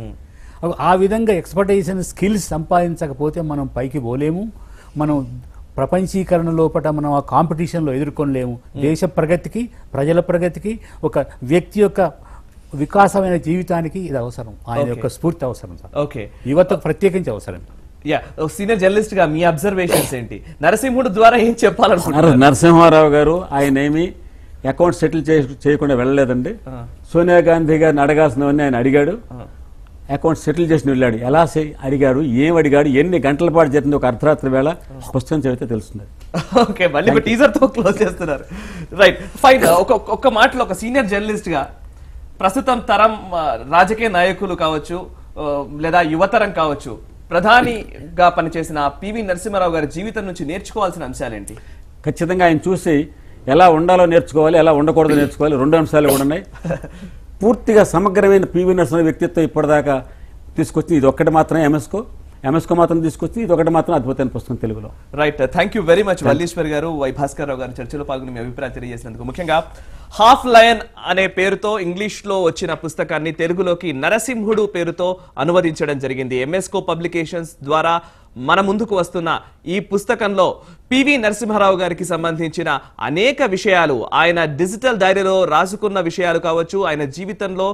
ఆ విధంగా ఎక్స్పర్టైజేషన్ స్కిల్స్ సంపాదించకపోతే మనం పైకి పోలేము, మనం ప్రపంచీకరణ లోపల మనం ఆ కాంపిటీషన్లో ఎదుర్కొనలేము. దేశ ప్రగతికి, ప్రజల ప్రగతికి, ఒక వ్యక్తి యొక్క వికాసమైన జీవితానికి ఇది అవసరం, ఆయన యొక్క స్ఫూర్తి అవసరం సార్. ఓకే, యువతకు ప్రత్యేకించి అవసరం. సీనియర్ జర్నలిస్ట్ గా మీ అబ్జర్వేషన్స్ ఏంటి? నరసింహుడు ద్వారా ఏం చెప్పాలనుకుంటున్నారు? నరసింహారావు గారు ఆయన ఏమి అకౌంట్ సెటిల్ చేయకుండా వెళ్ళలేదండి. సోనియా గాంధీ గారిని అడగాల్సినవన్నీ ఆయన అడిగాడు, అకౌంట్ సెటిల్ చేసి వెళ్ళాడు. ఎలా అడిగాడు, ఏం అడిగాడు, ఎన్ని గంటల పాటు జరిగింది ఒక అర్ధరాత్రి వేళ పుస్తకం చదివితే తెలుస్తుంది. ఓకే, మళ్ళీ టీజర్ తో క్లోజ్ చేస్తున్నారు. Right, fine. ఒక్క మాటలో ఒక సీనియర్ జర్నలిస్ట్ గా ప్రస్తుతం తరం రాజకీయ నాయకులు కావచ్చు లేదా యువతరం కావచ్చు, ప్రధానిగా పనిచేసిన పివి నరసింహారావు గారి జీవితం నుంచి నేర్చుకోవాల్సిన అంశాలేంటి? ఖచ్చితంగా ఆయన చూసి ఎలా ఉండాలో నేర్చుకోవాలి, ఎలా ఉండకూడదో నేర్చుకోవాలి. 2 అంశాలు కూడా ఉన్నాయి. పూర్తిగా సమగ్రమైన పివి నరసింహారావు వ్యక్తిత్వం ఇప్పటిదాకా తీసుకొచ్చి ఇది ఒక్కటి మాత్రమే ఎంఎస్కో మాత్రం తీసుకొచ్చి ఇది ఒకటి మాత్రం అద్భుతమైన పుస్తకం తెలుగులో. Right, thank you very much Valleeswar garu, Y Bhaskar Rao గారు చర్చలో పాల్గొని మీ అభిప్రాయం తెలియజేసినందుకు. ముఖ్యంగా హాఫ్ లయన్ అనే పేరుతో ఇంగ్లీష్ లో వచ్చిన పుస్తకాన్ని తెలుగులోకి నరసింహుడు పేరుతో అనువదించడం జరిగింది. ఎంఎస్కో పబ్లికేషన్స్ ద్వారా మన ముందుకు వస్తున్న ఈ పుస్తకంలో పివి నరసింహారావు గారికి సంబంధించిన అనేక విషయాలు, ఆయన డిజిటల్ డైరీలో రాసుకున్న విషయాలు కావచ్చు, ఆయన జీవితంలో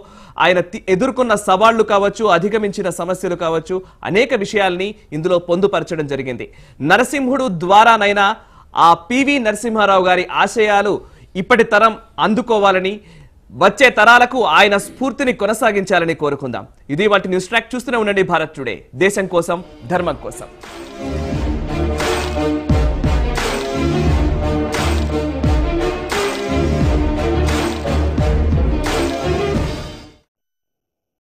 ఆయన ఎదుర్కొన్న సవాళ్లు కావచ్చు, అధిగమించిన సమస్యలు కావచ్చు, అనేక విషయాల్ని ఇందులో పొందుపరచడం జరిగింది. నరసింహుడు ద్వారానైనా ఆ పివి నరసింహారావు గారి ఆశయాలు ఇప్పటి తరం అందుకోవాలని, వచ్చే తరాలకు ఆయన స్ఫూర్తిని కొనసాగించాలని కోరుకుందాం. ఇది వాటి న్యూస్ ట్రాక్. చూస్తూనే ఉండండి భారత్ టుడే, దేశం కోసం, ధర్మం కోసం.